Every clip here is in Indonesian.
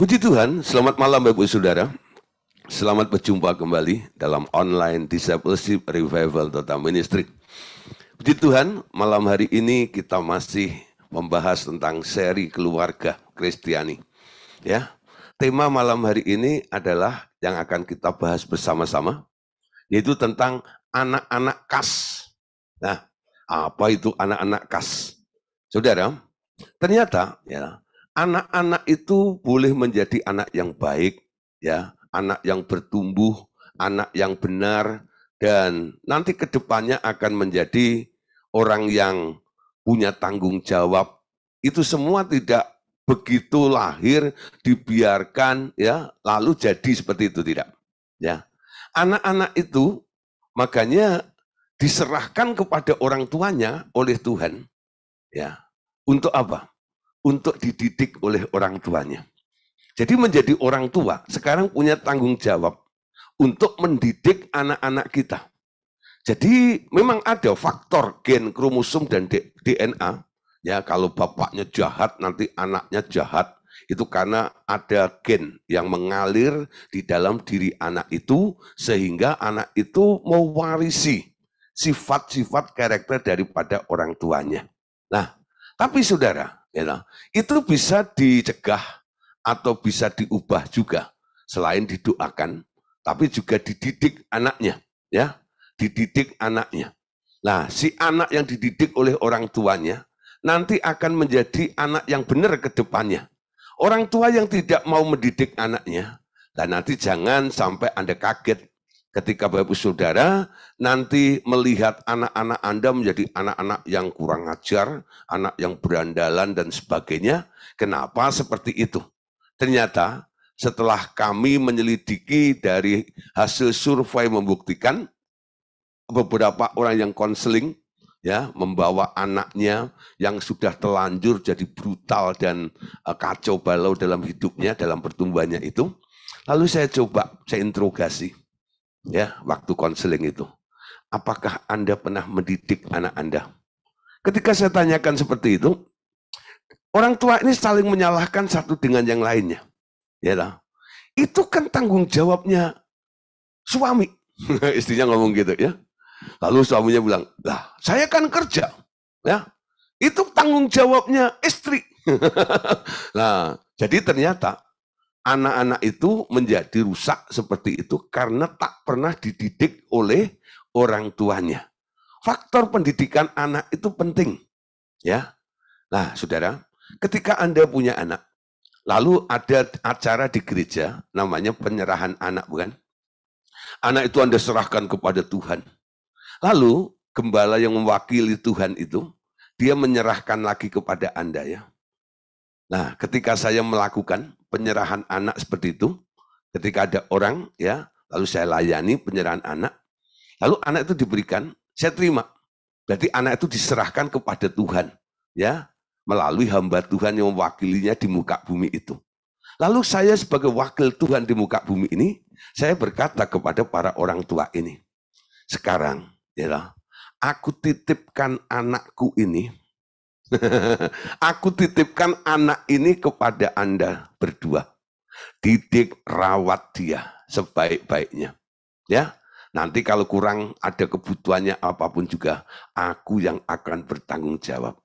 Puji Tuhan, selamat malam Bapak Saudara. Selamat berjumpa kembali dalam online Discipleship Revival Total Ministry. Puji Tuhan, malam hari ini kita masih membahas tentang seri keluarga Kristiani. Ya, tema malam hari ini adalah yang akan kita bahas bersama-sama, yaitu tentang anak-anak kas. Nah, apa itu anak-anak kas? Saudara, ternyata ya, anak-anak itu boleh menjadi anak yang baik, ya, anak yang bertumbuh, anak yang benar, dan nanti ke depannya akan menjadi orang yang punya tanggung jawab. Itu semua tidak begitu lahir, dibiarkan, ya, lalu jadi seperti itu, tidak. Ya, anak-anak itu makanya diserahkan kepada orang tuanya oleh Tuhan, ya, untuk apa? Untuk dididik oleh orang tuanya. Jadi menjadi orang tua sekarang punya tanggung jawab untuk mendidik anak-anak kita. Jadi memang ada faktor gen, kromosom, dan DNA. Ya, kalau bapaknya jahat nanti anaknya jahat. Itu karena ada gen yang mengalir di dalam diri anak itu sehingga anak itu mewarisi sifat-sifat karakter daripada orang tuanya. Nah, tapi saudara, ya, itu bisa dicegah atau bisa diubah juga. Selain didoakan, tapi juga dididik anaknya, ya, dididik anaknya. Nah, si anak yang dididik oleh orang tuanya nanti akan menjadi anak yang benar ke depannya. Orang tua yang tidak mau mendidik anaknya, dan nanti jangan sampai Anda kaget ketika Bapak Saudara nanti melihat anak-anak Anda menjadi anak-anak yang kurang ajar, anak yang berandalan dan sebagainya. Kenapa seperti itu? Ternyata setelah kami menyelidiki dari hasil survei membuktikan beberapa orang yang konseling, ya, membawa anaknya yang sudah telanjur jadi brutal dan kacau balau dalam hidupnya, dalam pertumbuhannya itu. Lalu saya interogasi, ya, waktu konseling itu. Apakah Anda pernah mendidik anak Anda? Ketika saya tanyakan seperti itu, orang tua ini saling menyalahkan satu dengan yang lainnya. Ya, itu kan tanggung jawabnya suami. Istrinya ngomong gitu, ya. Lalu suaminya bilang, lah saya kan kerja, ya, itu tanggung jawabnya istri. Nah, jadi ternyata anak-anak itu menjadi rusak seperti itu karena tak pernah dididik oleh orang tuanya. Faktor pendidikan anak itu penting, ya. Nah, saudara, ketika Anda punya anak, lalu ada acara di gereja namanya penyerahan anak, bukan? Anak itu Anda serahkan kepada Tuhan. Lalu gembala yang mewakili Tuhan itu, dia menyerahkan lagi kepada Anda, ya. Nah, ketika saya melakukan penyerahan anak seperti itu, ketika ada orang, ya, lalu saya layani penyerahan anak, lalu anak itu diberikan, saya terima. Berarti anak itu diserahkan kepada Tuhan, ya, melalui hamba Tuhan yang mewakilinya di muka bumi itu. Lalu saya sebagai wakil Tuhan di muka bumi ini, saya berkata kepada para orang tua ini, sekarang, ya, aku titipkan anakku ini, aku titipkan anak ini kepada Anda berdua. Didik, rawat dia sebaik-baiknya. Ya, nanti kalau kurang ada kebutuhannya apapun juga, aku yang akan bertanggung jawab.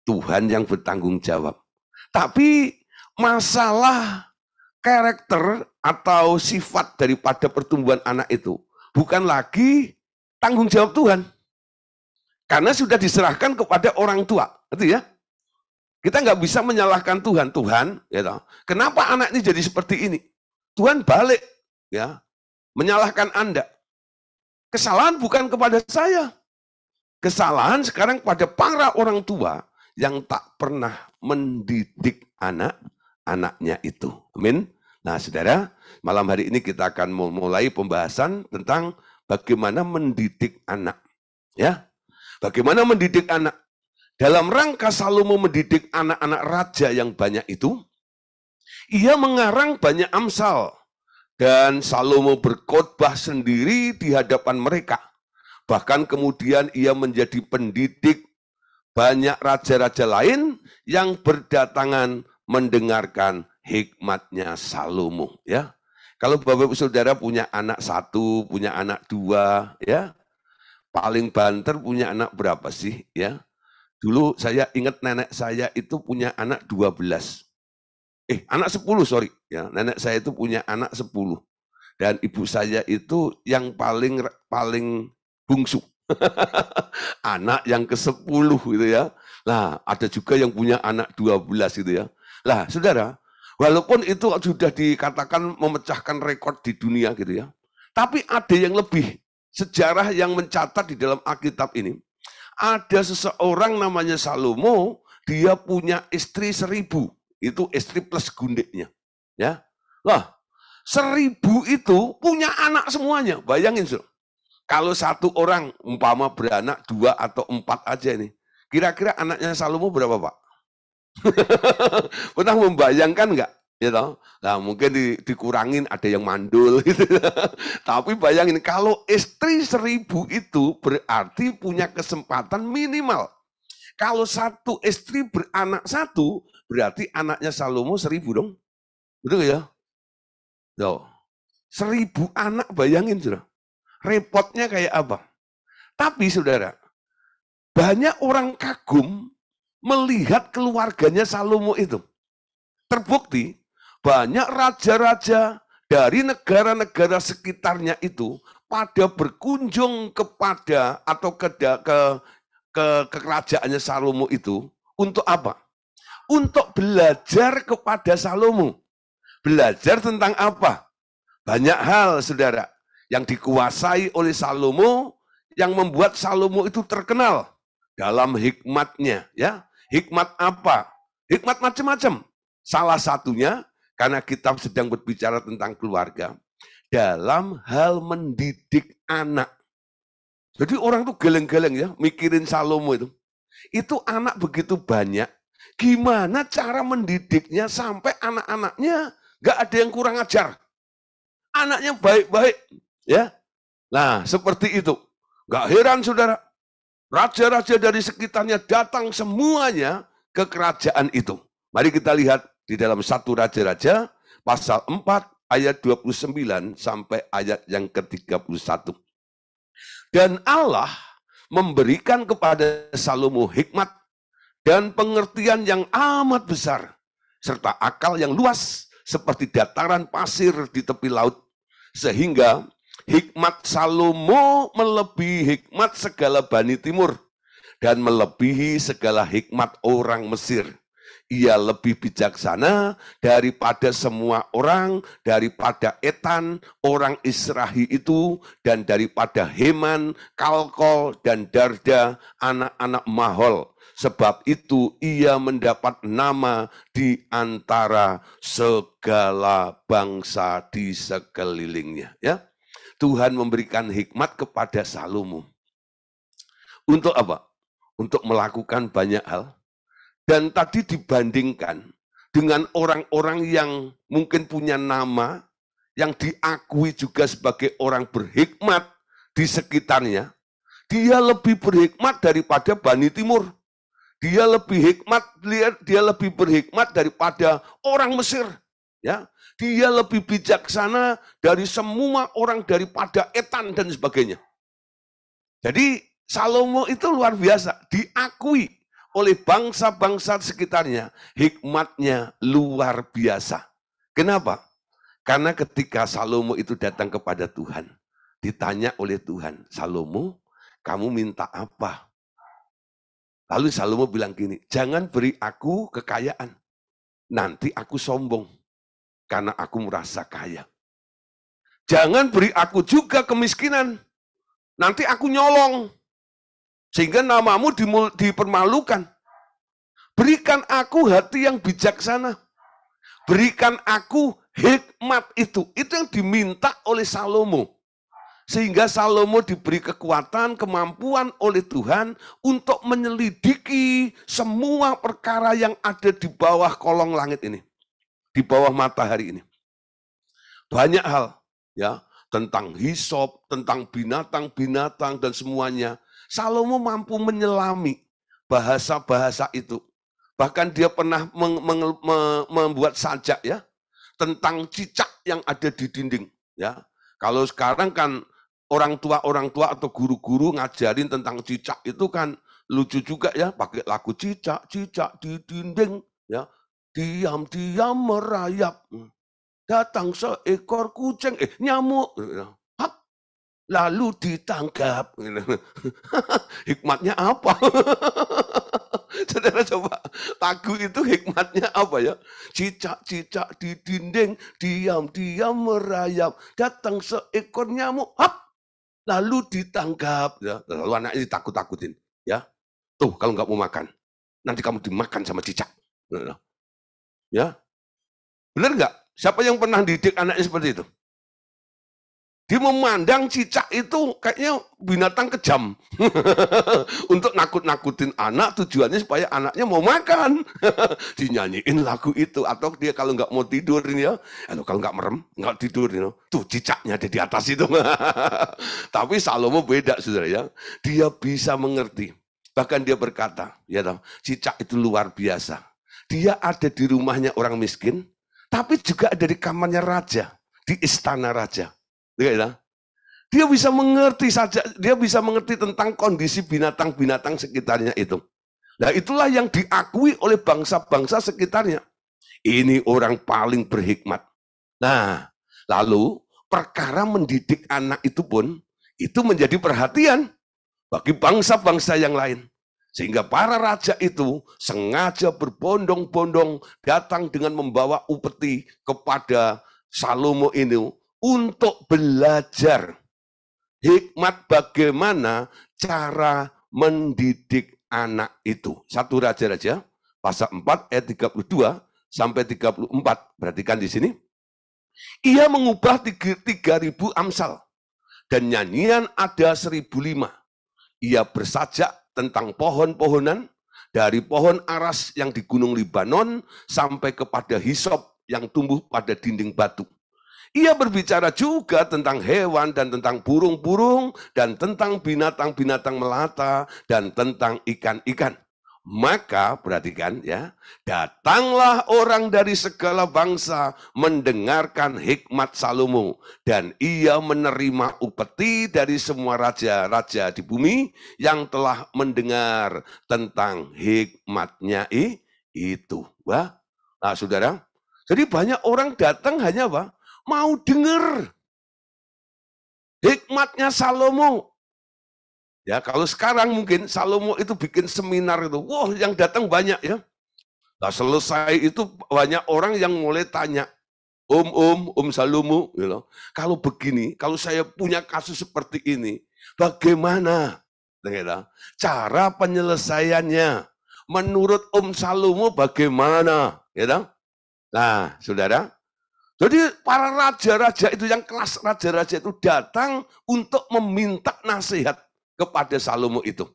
Tuhan yang bertanggung jawab. Tapi masalah karakter atau sifat daripada pertumbuhan anak itu bukan lagi tanggung jawab Tuhan. Karena sudah diserahkan kepada orang tua, gitu ya. Kita nggak bisa menyalahkan Tuhan. Tuhan, ya, kenapa anak ini jadi seperti ini? Tuhan balik, ya, menyalahkan Anda. Kesalahan bukan kepada saya. Kesalahan sekarang pada para orang tua yang tak pernah mendidik anak-anaknya itu. Amin. Nah, saudara, malam hari ini kita akan memulai pembahasan tentang bagaimana mendidik anak, ya. Bagaimana mendidik anak? Dalam rangka Salomo mendidik anak-anak raja yang banyak itu, ia mengarang banyak Amsal. Dan Salomo berkhotbah sendiri di hadapan mereka. Bahkan kemudian ia menjadi pendidik banyak raja-raja lain yang berdatangan mendengarkan hikmatnya Salomo, ya. Kalau Bapak Ibu Saudara punya anak 1, punya anak 2, ya, paling banter punya anak berapa sih, ya? Dulu saya ingat nenek saya itu punya anak 12. Anak 10, sorry, ya. Nenek saya itu punya anak 10. Dan ibu saya itu yang paling paling bungsu. Anak yang ke-10 gitu ya. Nah, ada juga yang punya anak 12 gitu ya. Lah, Saudara, walaupun itu sudah dikatakan memecahkan rekor di dunia gitu ya. Tapi ada yang lebih. Sejarah yang mencatat di dalam Alkitab ini, ada seseorang namanya Salomo, dia punya istri 1000. Itu istri plus gundiknya. Ya. Lah, 1000 itu punya anak semuanya. Bayangin, Saudara. Kalau satu orang umpama beranak 2 atau 4 aja ini, kira-kira anaknya Salomo berapa, Pak? Pernah membayangkan nggak? Ya toh? Nah, mungkin dikurangin, ada yang mandul gitu. Tapi bayangin kalau istri 1000 itu berarti punya kesempatan minimal. Kalau satu istri beranak 1, berarti anaknya Salomo 1000 dong. Betul ya? Tuh. 1000 anak, bayangin, Saudara. Repotnya kayak apa? Tapi Saudara, banyak orang kagum melihat keluarganya Salomo itu. Terbukti banyak raja-raja dari negara-negara sekitarnya itu pada berkunjung kepada atau ke kerajaannya Salomo itu untuk apa? Untuk belajar kepada Salomo. Belajar tentang apa? Banyak hal, Saudara, yang dikuasai oleh Salomo yang membuat Salomo itu terkenal dalam hikmatnya, ya. Hikmat apa? Hikmat macam-macam. Salah satunya karena kita sedang berbicara tentang keluarga, dalam hal mendidik anak. Jadi orang tuh geleng-geleng ya mikirin Salomo itu. Itu anak begitu banyak, gimana cara mendidiknya sampai anak-anaknya nggak ada yang kurang ajar. Anaknya baik-baik, ya. Nah, seperti itu. Nggak heran, Saudara. Raja-raja dari sekitarnya datang semuanya ke kerajaan itu. Mari kita lihat di dalam 1 Raja-Raja pasal 4 ayat 29 sampai ayat yang ke-31. Dan Allah memberikan kepada Salomo hikmat dan pengertian yang amat besar, serta akal yang luas seperti dataran pasir di tepi laut, sehingga hikmat Salomo melebihi hikmat segala Bani Timur dan melebihi segala hikmat orang Mesir. Ia lebih bijaksana daripada semua orang, daripada Etan, orang Israel itu, dan daripada Heman, Kalkol, dan Darda, anak-anak Mahol. Sebab itu ia mendapat nama di antara segala bangsa di sekelilingnya. Ya, Tuhan memberikan hikmat kepada Salomo. Untuk apa? Untuk melakukan banyak hal. Dan tadi dibandingkan dengan orang-orang yang mungkin punya nama, yang diakui juga sebagai orang berhikmat di sekitarnya, dia lebih berhikmat daripada Bani Timur. Dia lebih berhikmat daripada orang Mesir. Ya, dia lebih bijaksana dari semua orang, daripada Etan dan sebagainya. Jadi Salomo itu luar biasa, diakui oleh bangsa-bangsa sekitarnya, hikmatnya luar biasa. Kenapa? Karena ketika Salomo itu datang kepada Tuhan, ditanya oleh Tuhan, Salomo, kamu minta apa? Lalu Salomo bilang gini, jangan beri aku kekayaan, nanti aku sombong, karena aku merasa kaya. Jangan beri aku juga kemiskinan, nanti aku nyolong, sehingga namamu dipermalukan. Berikan aku hati yang bijaksana. Berikan aku hikmat itu. Itu yang diminta oleh Salomo. Sehingga Salomo diberi kekuatan, kemampuan oleh Tuhan untuk menyelidiki semua perkara yang ada di bawah kolong langit ini. Di bawah matahari ini. Banyak hal, ya, tentang hisop, tentang binatang-binatang dan semuanya. Salomo mampu menyelami bahasa-bahasa itu. Bahkan dia pernah membuat sajak, ya, tentang cicak yang ada di dinding. Ya, kalau sekarang kan orang tua atau guru-guru ngajarin tentang cicak itu kan lucu juga ya, pakai lagu cicak di dinding, ya, diam-diam merayap, datang seekor kucing, nyamuk, hap, lalu ditangkap. Hikmatnya apa? Saudara coba, lagu itu hikmatnya apa ya? Cicak di dinding, diam-diam merayap, datang seekor nyamuk, hap, lalu ditangkap. Ya, lalu anaknya ditakut-takutin. Ya, tuh kalau nggak mau makan, nanti kamu dimakan sama cicak. Ya, benar nggak? Siapa yang pernah didik anaknya seperti itu? Dia memandang cicak itu kayaknya binatang kejam. Untuk nakut-nakutin anak, tujuannya supaya anaknya mau makan. Dinyanyiin lagu itu. Atau dia kalau nggak mau tidur, ya, kalau nggak merem, nggak tidur, tuh cicaknya ada di atas itu. Tapi Salomo beda, saudara ya. Dia bisa mengerti. Bahkan dia berkata, ya, cicak itu luar biasa. Dia ada di rumahnya orang miskin, tapi juga ada di kamarnya raja, di istana raja. Dia bisa mengerti saja, dia bisa mengerti tentang kondisi binatang-binatang sekitarnya itu. Nah, itulah yang diakui oleh bangsa-bangsa sekitarnya. Ini orang paling berhikmat. Nah, lalu perkara mendidik anak itu pun itu menjadi perhatian bagi bangsa-bangsa yang lain. Sehingga para raja itu sengaja berbondong-bondong datang dengan membawa upeti kepada Salomo ini untuk belajar hikmat bagaimana cara mendidik anak itu. 1 Raja-Raja pasal 4 ayat 32 sampai 34. Perhatikan di sini. Ia mengubah 3.000 amsal dan nyanyian ada 1.005. Ia bersajak tentang pohon-pohonan dari pohon aras yang di Gunung Libanon sampai kepada hisop yang tumbuh pada dinding batu. Ia berbicara juga tentang hewan dan tentang burung-burung dan tentang binatang-binatang melata dan tentang ikan-ikan. Maka perhatikan ya, datanglah orang dari segala bangsa mendengarkan hikmat Salomo dan ia menerima upeti dari semua raja-raja di bumi yang telah mendengar tentang hikmatnya itu. Wah, nah saudara, jadi banyak orang datang hanya apa? Mau dengar hikmatnya Salomo. Ya, kalau sekarang mungkin Salomo itu bikin seminar itu, wah yang datang banyak ya. Nah, selesai itu banyak orang yang mulai tanya, Om Salomo, kalau begini, kalau saya punya kasus seperti ini, bagaimana cara penyelesaiannya? Menurut Om Salomo bagaimana? Nah, saudara, jadi para raja-raja itu yang kelas raja-raja itu datang untuk meminta nasihat kepada Salomo itu,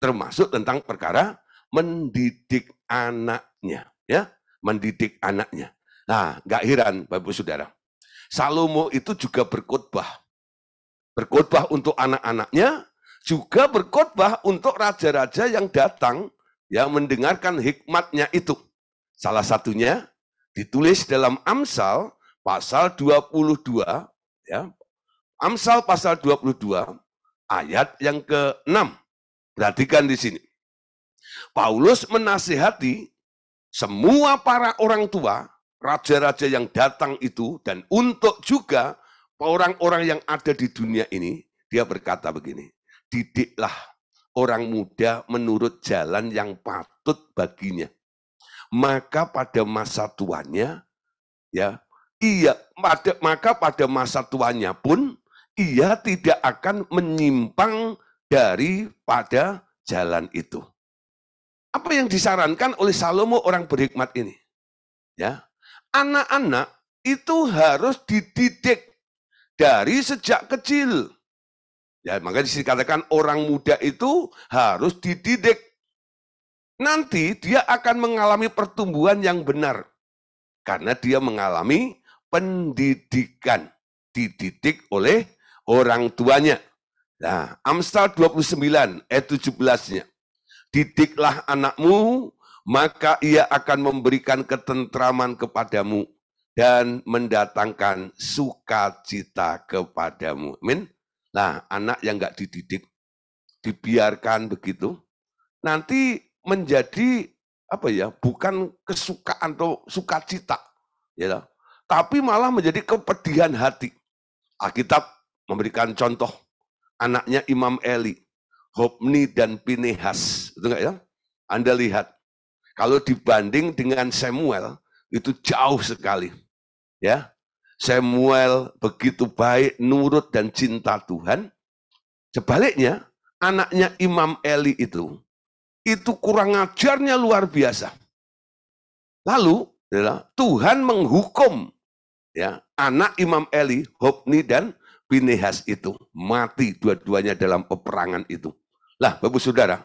termasuk tentang perkara mendidik anaknya, ya, mendidik anaknya. Nah, nggak heran, Bapak Saudara, Salomo itu juga berkhotbah untuk anak-anaknya, juga berkhotbah untuk raja-raja yang datang, yang mendengarkan hikmatnya itu. Salah satunya ditulis dalam Amsal pasal 22, ya, Amsal pasal 22 ayat yang ke-6. Perhatikan di sini. Paulus menasihati semua para orang tua, raja-raja yang datang itu, dan untuk juga orang-orang yang ada di dunia ini, dia berkata begini, didiklah orang muda menurut jalan yang patut baginya. Maka pada masa tuanya, ya, maka pada masa tuanya pun ia tidak akan menyimpang daripada jalan itu. Apa yang disarankan oleh Salomo orang berhikmat ini? Ya, anak-anak itu harus dididik dari sejak kecil. Ya, makanya dikatakan orang muda itu harus dididik. Nanti dia akan mengalami pertumbuhan yang benar. Karena dia mengalami pendidikan. Dididik oleh orang tuanya. Nah, Amsal 29 ayat 17-nya. Didiklah anakmu, maka ia akan memberikan ketentraman kepadamu. dan mendatangkan sukacita kepadamu. Amin. Nah, anak yang nggak dididik, dibiarkan begitu, nanti menjadi apa ya? Bukan kesukaan atau sukacita, ya, tapi malah menjadi kepedihan hati. Alkitab memberikan contoh anaknya Imam Eli, Hofni dan Pinehas, itu enggak ya? Anda lihat, kalau dibanding dengan Samuel itu jauh sekali, ya. Samuel begitu baik, nurut dan cinta Tuhan. Sebaliknya, anaknya Imam Eli itu kurang ajarnya luar biasa. Lalu ya, Tuhan menghukum ya anak Imam Eli, Hofni dan Pinehas itu mati dua-duanya dalam peperangan itu. Lah, Bapak Saudara,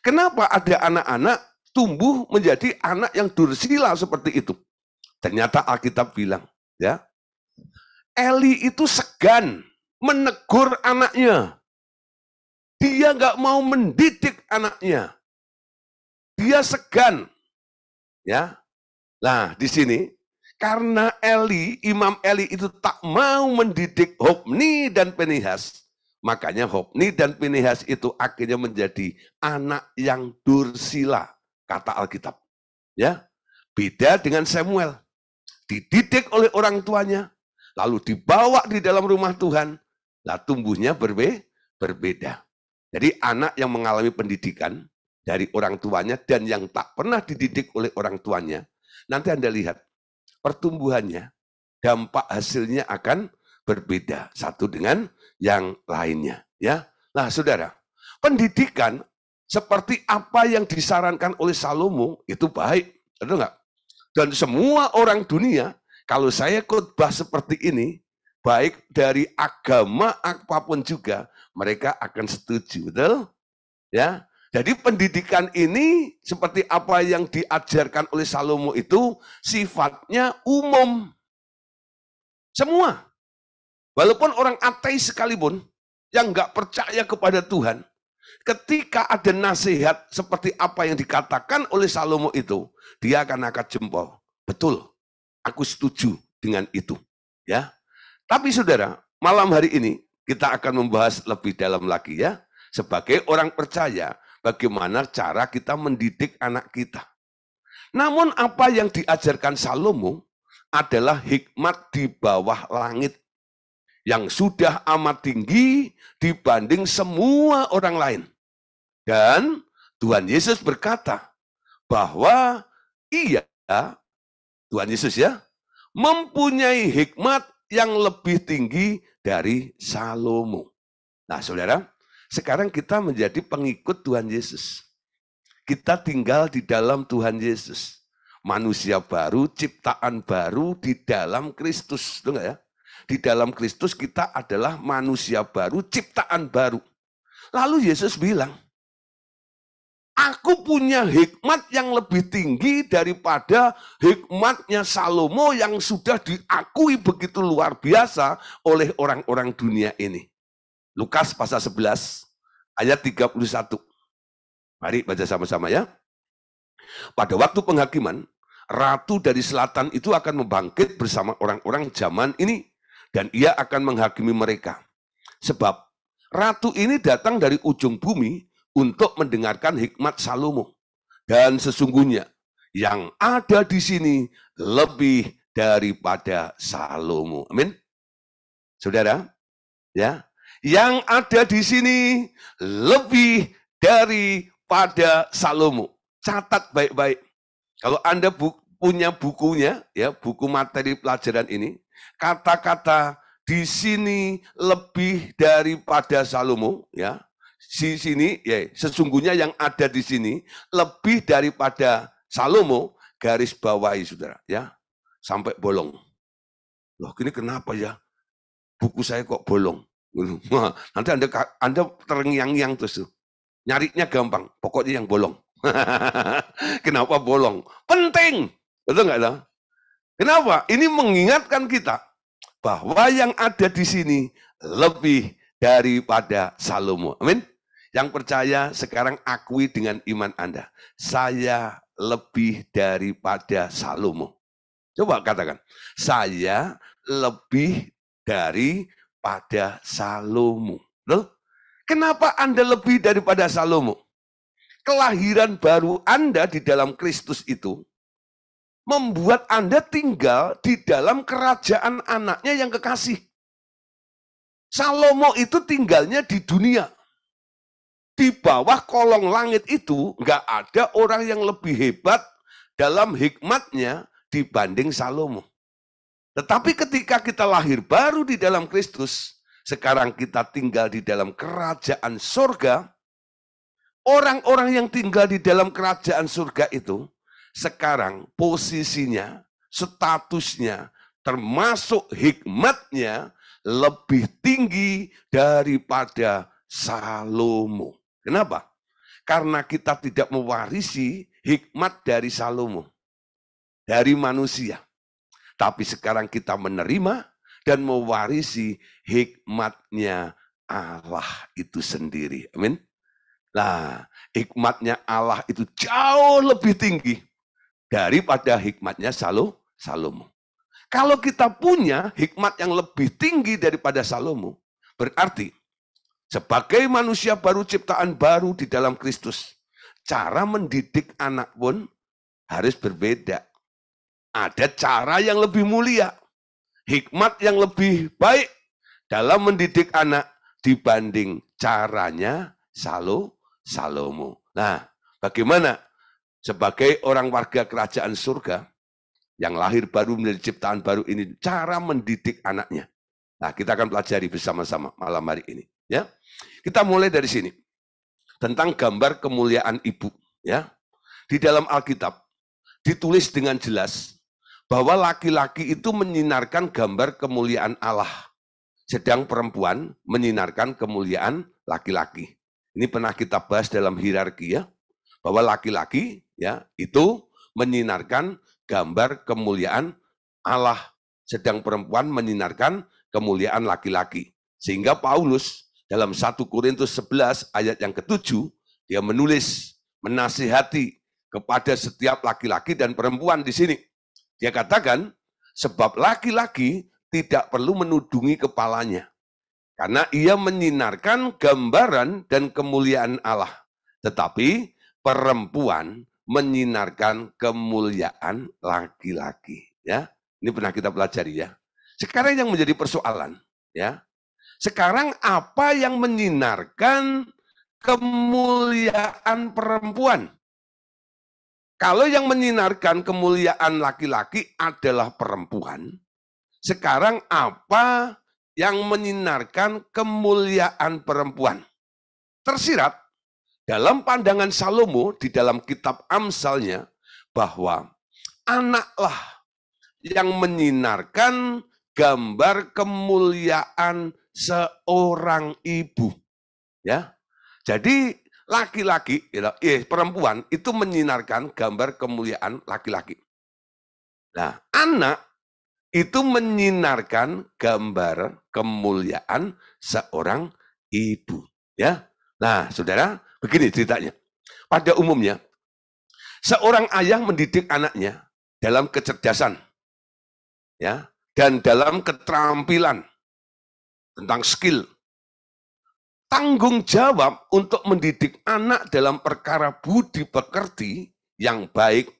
kenapa ada anak-anak tumbuh menjadi anak yang dursila seperti itu? Ternyata Alkitab bilang, ya, Eli itu segan menegur anaknya. Dia nggak mau mendidik anaknya. Dia segan, ya. Nah, di sini karena Imam Eli itu tak mau mendidik Hofni dan Pinehas, makanya Hofni dan Pinehas itu akhirnya menjadi anak yang dursila, kata Alkitab. Ya, beda dengan Samuel, dididik oleh orang tuanya, lalu dibawa di dalam rumah Tuhan, lah tumbuhnya berbeda. Jadi anak yang mengalami pendidikan dari orang tuanya dan yang tak pernah dididik oleh orang tuanya, nanti Anda lihat pertumbuhannya, dampak hasilnya akan berbeda satu dengan yang lainnya. Ya, nah saudara, pendidikan seperti apa yang disarankan oleh Salomo itu baik, betul nggak? Dan semua orang dunia, kalau saya khotbah seperti ini, baik dari agama apapun juga, mereka akan setuju, betul? Ya, jadi pendidikan ini seperti apa yang diajarkan oleh Salomo itu sifatnya umum. Semua. Walaupun orang ateis sekalipun yang nggak percaya kepada Tuhan, ketika ada nasihat seperti apa yang dikatakan oleh Salomo itu, dia akan angkat jempol. Betul, aku setuju dengan itu. Ya, tapi saudara, malam hari ini kita akan membahas lebih dalam lagi ya. Sebagai orang percaya, bagaimana cara kita mendidik anak kita. Namun apa yang diajarkan Salomo adalah hikmat di bawah langit yang sudah amat tinggi dibanding semua orang lain. Dan Tuhan Yesus berkata bahwa ia, Tuhan Yesus ya, mempunyai hikmat yang lebih tinggi dari Salomo. Nah saudara, sekarang kita menjadi pengikut Tuhan Yesus. Kita tinggal di dalam Tuhan Yesus. Manusia baru, ciptaan baru di dalam Kristus. Betul nggak ya? Di dalam Kristus kita adalah manusia baru, ciptaan baru. Lalu Yesus bilang, aku punya hikmat yang lebih tinggi daripada hikmatnya Salomo yang sudah diakui begitu luar biasa oleh orang-orang dunia ini. Lukas pasal 11 ayat 31. Mari baca sama-sama ya. Pada waktu penghakiman, ratu dari selatan itu akan membangkit bersama orang-orang zaman ini dan ia akan menghakimi mereka. Sebab ratu ini datang dari ujung bumi untuk mendengarkan hikmat Salomo. Dan sesungguhnya yang ada di sini lebih daripada Salomo. Amin. Saudara, ya. Yang ada di sini lebih daripada Salomo. Catat baik-baik. Kalau Anda punya bukunya, ya buku materi pelajaran ini, kata-kata di sini lebih daripada Salomo, ya. Di sini, ya sesungguhnya yang ada di sini lebih daripada Salomo, garis bawahi saudara, ya sampai bolong. Loh, ini kenapa ya? Buku saya kok bolong? Nanti Anda terngiang-ngiang terus tuh. Nyarinya gampang, pokoknya yang bolong. Kenapa bolong? Penting, betul nggak lah? Kenapa? Ini mengingatkan kita bahwa yang ada di sini lebih daripada Salomo. Amin. Yang percaya sekarang akui dengan iman Anda, saya lebih daripada Salomo. Coba katakan, saya lebih daripada Salomo. Loh, kenapa Anda lebih daripada Salomo? Kelahiran baru Anda di dalam Kristus itu membuat Anda tinggal di dalam kerajaan anaknya yang kekasih. Salomo itu tinggalnya di dunia. Di bawah kolong langit itu nggak ada orang yang lebih hebat dalam hikmatnya dibanding Salomo. Tetapi ketika kita lahir baru di dalam Kristus, sekarang kita tinggal di dalam kerajaan surga, orang-orang yang tinggal di dalam kerajaan surga itu, sekarang posisinya, statusnya, termasuk hikmatnya, lebih tinggi daripada Salomo. Kenapa? Karena kita tidak mewarisi hikmat dari Salomo, dari manusia. Tapi sekarang kita menerima dan mewarisi hikmatnya Allah itu sendiri. Amin. Nah, hikmatnya Allah itu jauh lebih tinggi daripada hikmatnya Salomo. Kalau kita punya hikmat yang lebih tinggi daripada Salomo, berarti sebagai manusia baru, ciptaan baru di dalam Kristus, cara mendidik anak pun harus berbeda. Ada cara yang lebih mulia, hikmat yang lebih baik dalam mendidik anak dibanding caranya Salomo. Nah, bagaimana sebagai orang warga kerajaan surga yang lahir baru menjadi ciptaan baru ini, cara mendidik anaknya? Nah, kita akan pelajari bersama-sama malam hari ini. Ya, kita mulai dari sini tentang gambar kemuliaan ibu. Ya, di dalam Alkitab ditulis dengan jelas bahwa laki-laki itu menyinarkan gambar kemuliaan Allah, sedang perempuan menyinarkan kemuliaan laki-laki. Ini pernah kita bahas dalam hierarki ya, bahwa laki-laki ya itu menyinarkan gambar kemuliaan Allah, sedang perempuan menyinarkan kemuliaan laki-laki. Sehingga Paulus dalam 1 Korintus 11 ayat yang ke-7, dia menulis, menasihati kepada setiap laki-laki dan perempuan di sini. Dia katakan, sebab laki-laki tidak perlu menudungi kepalanya, karena ia menyinarkan gambaran dan kemuliaan Allah. Tetapi perempuan menyinarkan kemuliaan laki-laki. Ya, ini pernah kita pelajari ya. Sekarang yang menjadi persoalan, ya. Sekarang apa yang menyinarkan kemuliaan perempuan? Kalau yang menyinarkan kemuliaan laki-laki adalah perempuan, sekarang apa yang menyinarkan kemuliaan perempuan? Tersirat dalam pandangan Salomo di dalam kitab Amsalnya bahwa anaklah yang menyinarkan gambar kemuliaan seorang ibu. Ya, jadi laki-laki, perempuan itu menyinarkan gambar kemuliaan laki-laki. Nah, anak itu menyinarkan gambar kemuliaan seorang ibu. Ya, nah, saudara, begini ceritanya. Pada umumnya, seorang ayah mendidik anaknya dalam kecerdasan, ya, dan dalam keterampilan tentang skill. Tanggung jawab untuk mendidik anak dalam perkara budi pekerti yang baik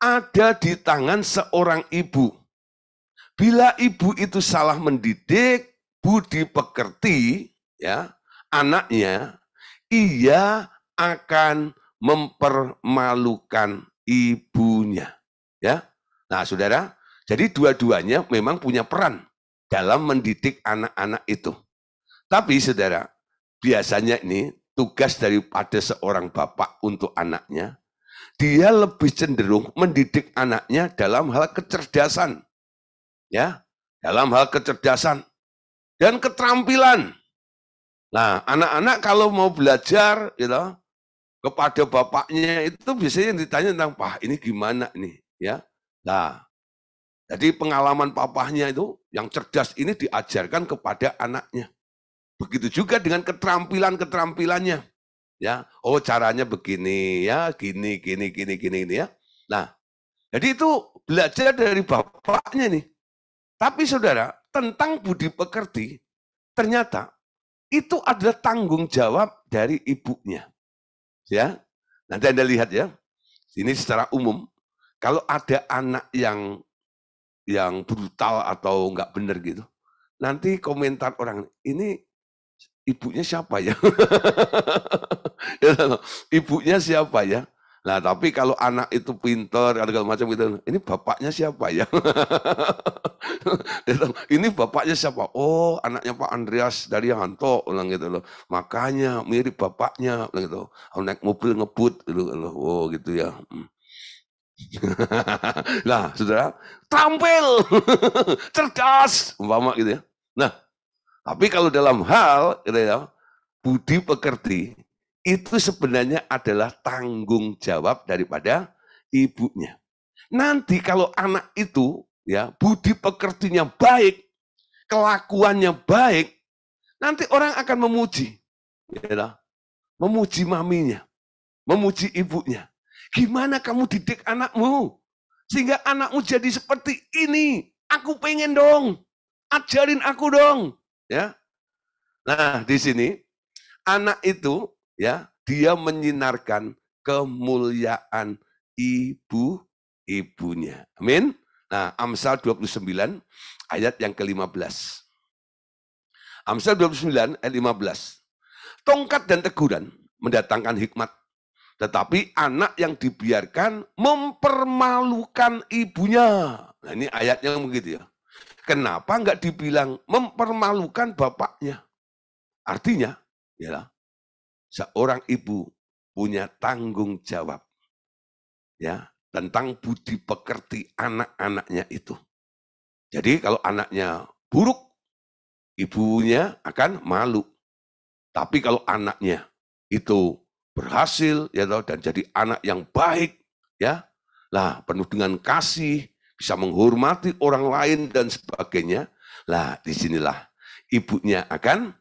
ada di tangan seorang ibu. Bila ibu itu salah mendidik budi pekerti ya anaknya, ia akan mempermalukan ibunya. Ya. Nah, saudara, jadi dua-duanya memang punya peran dalam mendidik anak-anak itu. Tapi saudara, biasanya ini tugas daripada seorang bapak untuk anaknya, dia lebih cenderung mendidik anaknya dalam hal kecerdasan. Ya, dalam hal kecerdasan dan keterampilan. Nah, anak-anak kalau mau belajar gitu, kepada bapaknya itu biasanya yang ditanya tentang, "Pak, ini gimana nih?" Ya. Nah, jadi pengalaman papahnya itu yang cerdas ini diajarkan kepada anaknya. Begitu juga dengan keterampilan-keterampilannya. Ya, oh caranya begini ya, gini ya. Nah, Jadi itu belajar dari bapaknya nih. Tapi saudara, tentang budi pekerti, ternyata itu adalah tanggung jawab dari ibunya. Ya, nanti Anda lihat ya, ini secara umum, kalau ada anak yang brutal atau nggak benar gitu, nanti komentar orang, ini ibunya siapa ya? Ibunya siapa ya? Nah, tapi kalau anak itu pintar, ada segala macam gitu, ini bapaknya siapa ya? Ini bapaknya siapa? Oh, anaknya Pak Andreas dari Hanto, bilang gitu loh. Makanya mirip bapaknya, bilang gitu. Naik mobil ngebut, gitu loh. Oh, gitu ya. Nah, saudara, tampil, cerdas, umpama gitu ya. Nah, tapi kalau dalam hal gitu ya, budi pekerti itu sebenarnya adalah tanggung jawab daripada ibunya. Nanti kalau anak itu ya budi pekertinya baik, kelakuannya baik, nanti orang akan memuji, ya, memuji maminya, memuji ibunya. Gimana kamu didik anakmu sehingga anakmu jadi seperti ini? Aku pengen dong, ajarin aku dong, ya. Nah, di sini anak itu ya, dia menyinarkan kemuliaan ibunya. Amin. Nah, Amsal 29 ayat yang ke-15. Amsal 29 ayat 15. Tongkat dan teguran mendatangkan hikmat, tetapi anak yang dibiarkan mempermalukan ibunya. Nah, ini ayatnya begitu ya. Kenapa enggak dibilang mempermalukan bapaknya? Artinya, ya, seorang ibu punya tanggung jawab ya tentang budi pekerti anak-anaknya itu. Jadi kalau anaknya buruk, ibunya akan malu. Tapi kalau anaknya itu berhasil ya dan jadi anak yang baik ya, lah penuh dengan kasih, bisa menghormati orang lain dan sebagainya. Lah disinilah ibunya akan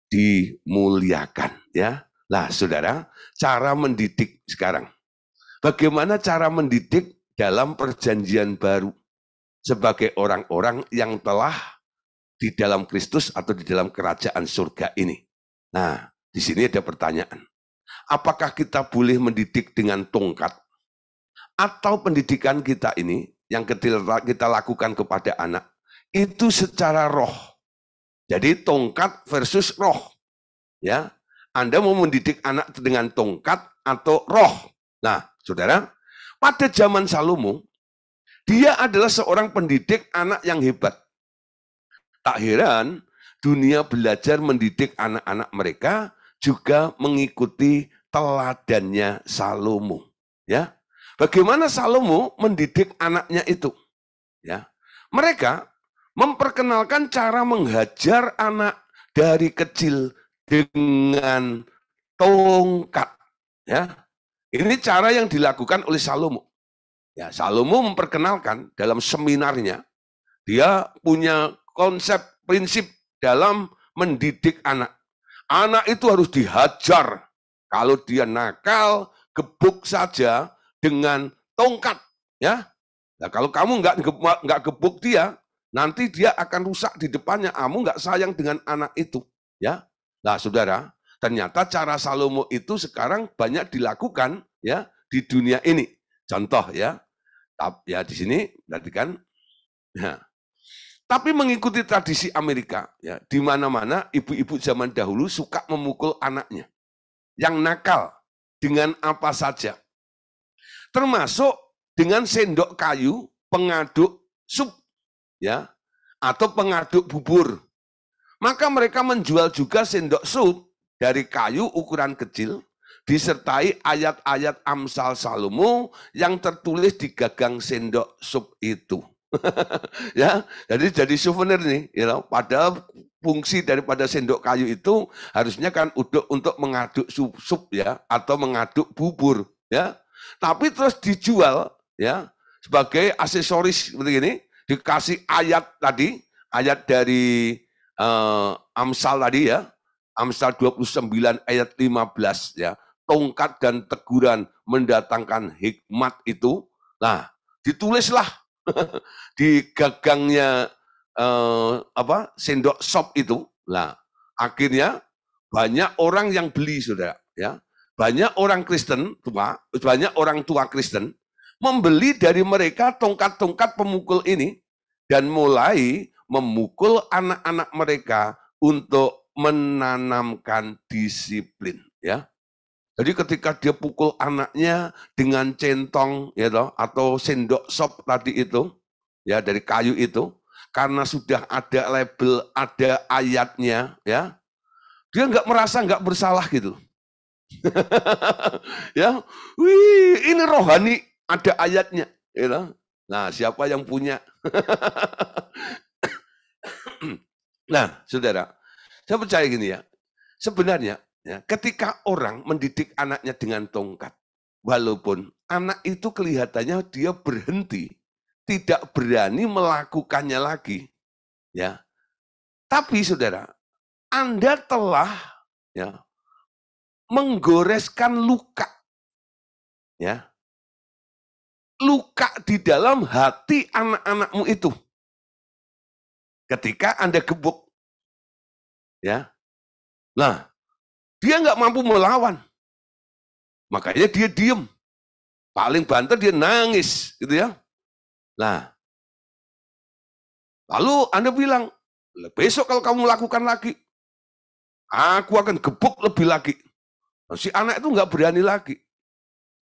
dimuliakan ya. Lah saudara, cara mendidik sekarang. Bagaimana cara mendidik dalam perjanjian baru sebagai orang-orang yang telah di dalam Kristus atau di dalam kerajaan surga ini. Nah, di sini ada pertanyaan. Apakah kita boleh mendidik dengan tongkat atau pendidikan kita ini yang kita lakukan kepada anak itu secara roh. Jadi tongkat versus roh. Ya, Anda mau mendidik anak dengan tongkat atau roh. Nah, saudara, pada zaman Salomo, dia adalah seorang pendidik anak yang hebat. Tak heran, dunia belajar mendidik anak-anak mereka juga mengikuti teladannya Salomo. Ya, bagaimana Salomo mendidik anaknya itu? Ya, mereka memperkenalkan cara menghajar anak dari kecil dengan tongkat. Ya, ini cara yang dilakukan oleh Salomo. Ya, Salomo memperkenalkan dalam seminarnya, dia punya konsep prinsip dalam mendidik anak. Anak itu harus dihajar. Kalau dia nakal, gebuk saja dengan tongkat. Ya, nah, kalau kamu nggak gebuk dia, nanti dia akan rusak di depannya. Kamu nggak sayang dengan anak itu. Ya, nah saudara, ternyata cara Salomo itu sekarang banyak dilakukan ya di dunia ini. Contoh ya, di sini berarti kan. Ya. Tapi mengikuti tradisi Amerika, ya, di mana-mana ibu-ibu zaman dahulu suka memukul anaknya yang nakal dengan apa saja, termasuk dengan sendok kayu pengaduk sup, ya, atau pengaduk bubur. Maka mereka menjual juga sendok sup dari kayu ukuran kecil, disertai ayat-ayat Amsal Salomo yang tertulis di gagang sendok sup itu. Ya, jadi souvenir nih, padahal fungsi daripada sendok kayu itu harusnya kan untuk mengaduk sup ya atau mengaduk bubur ya. Tapi terus dijual ya sebagai aksesoris seperti ini, dikasih ayat tadi, ayat dari Amsal tadi ya. Amsal 29 ayat 15 ya. Tongkat dan teguran mendatangkan hikmat itu. Nah, Ditulislah di gagangnya sendok sop itu. Nah, akhirnya banyak orang yang beli, saudara. Ya, banyak orang Kristen tua, banyak orang tua Kristen membeli dari mereka tongkat-tongkat pemukul ini dan mulai memukul anak-anak mereka untuk menanamkan disiplin. Ya, jadi ketika dia pukul anaknya dengan centong, ya toh, atau sendok sop tadi itu, ya dari kayu itu, karena sudah ada label, ada ayatnya, ya, dia nggak merasa nggak bersalah gitu. Ya, wih, ini rohani, ada ayatnya, ya toh. Nah, siapa yang punya? Nah, saudara, saya percaya gini ya, sebenarnya ya, ketika orang mendidik anaknya dengan tongkat, walaupun anak itu kelihatannya dia berhenti, tidak berani melakukannya lagi, ya. Tapi saudara, Anda telah ya menggoreskan luka, ya, luka di dalam hati anak-anakmu itu. Ketika Anda gebuk, ya, nah dia nggak mampu melawan, makanya dia diem. Paling banter dia nangis, gitu ya. Nah, lalu Anda bilang, besok kalau kamu lakukan lagi, aku akan gebuk lebih lagi. Si anak itu nggak berani lagi.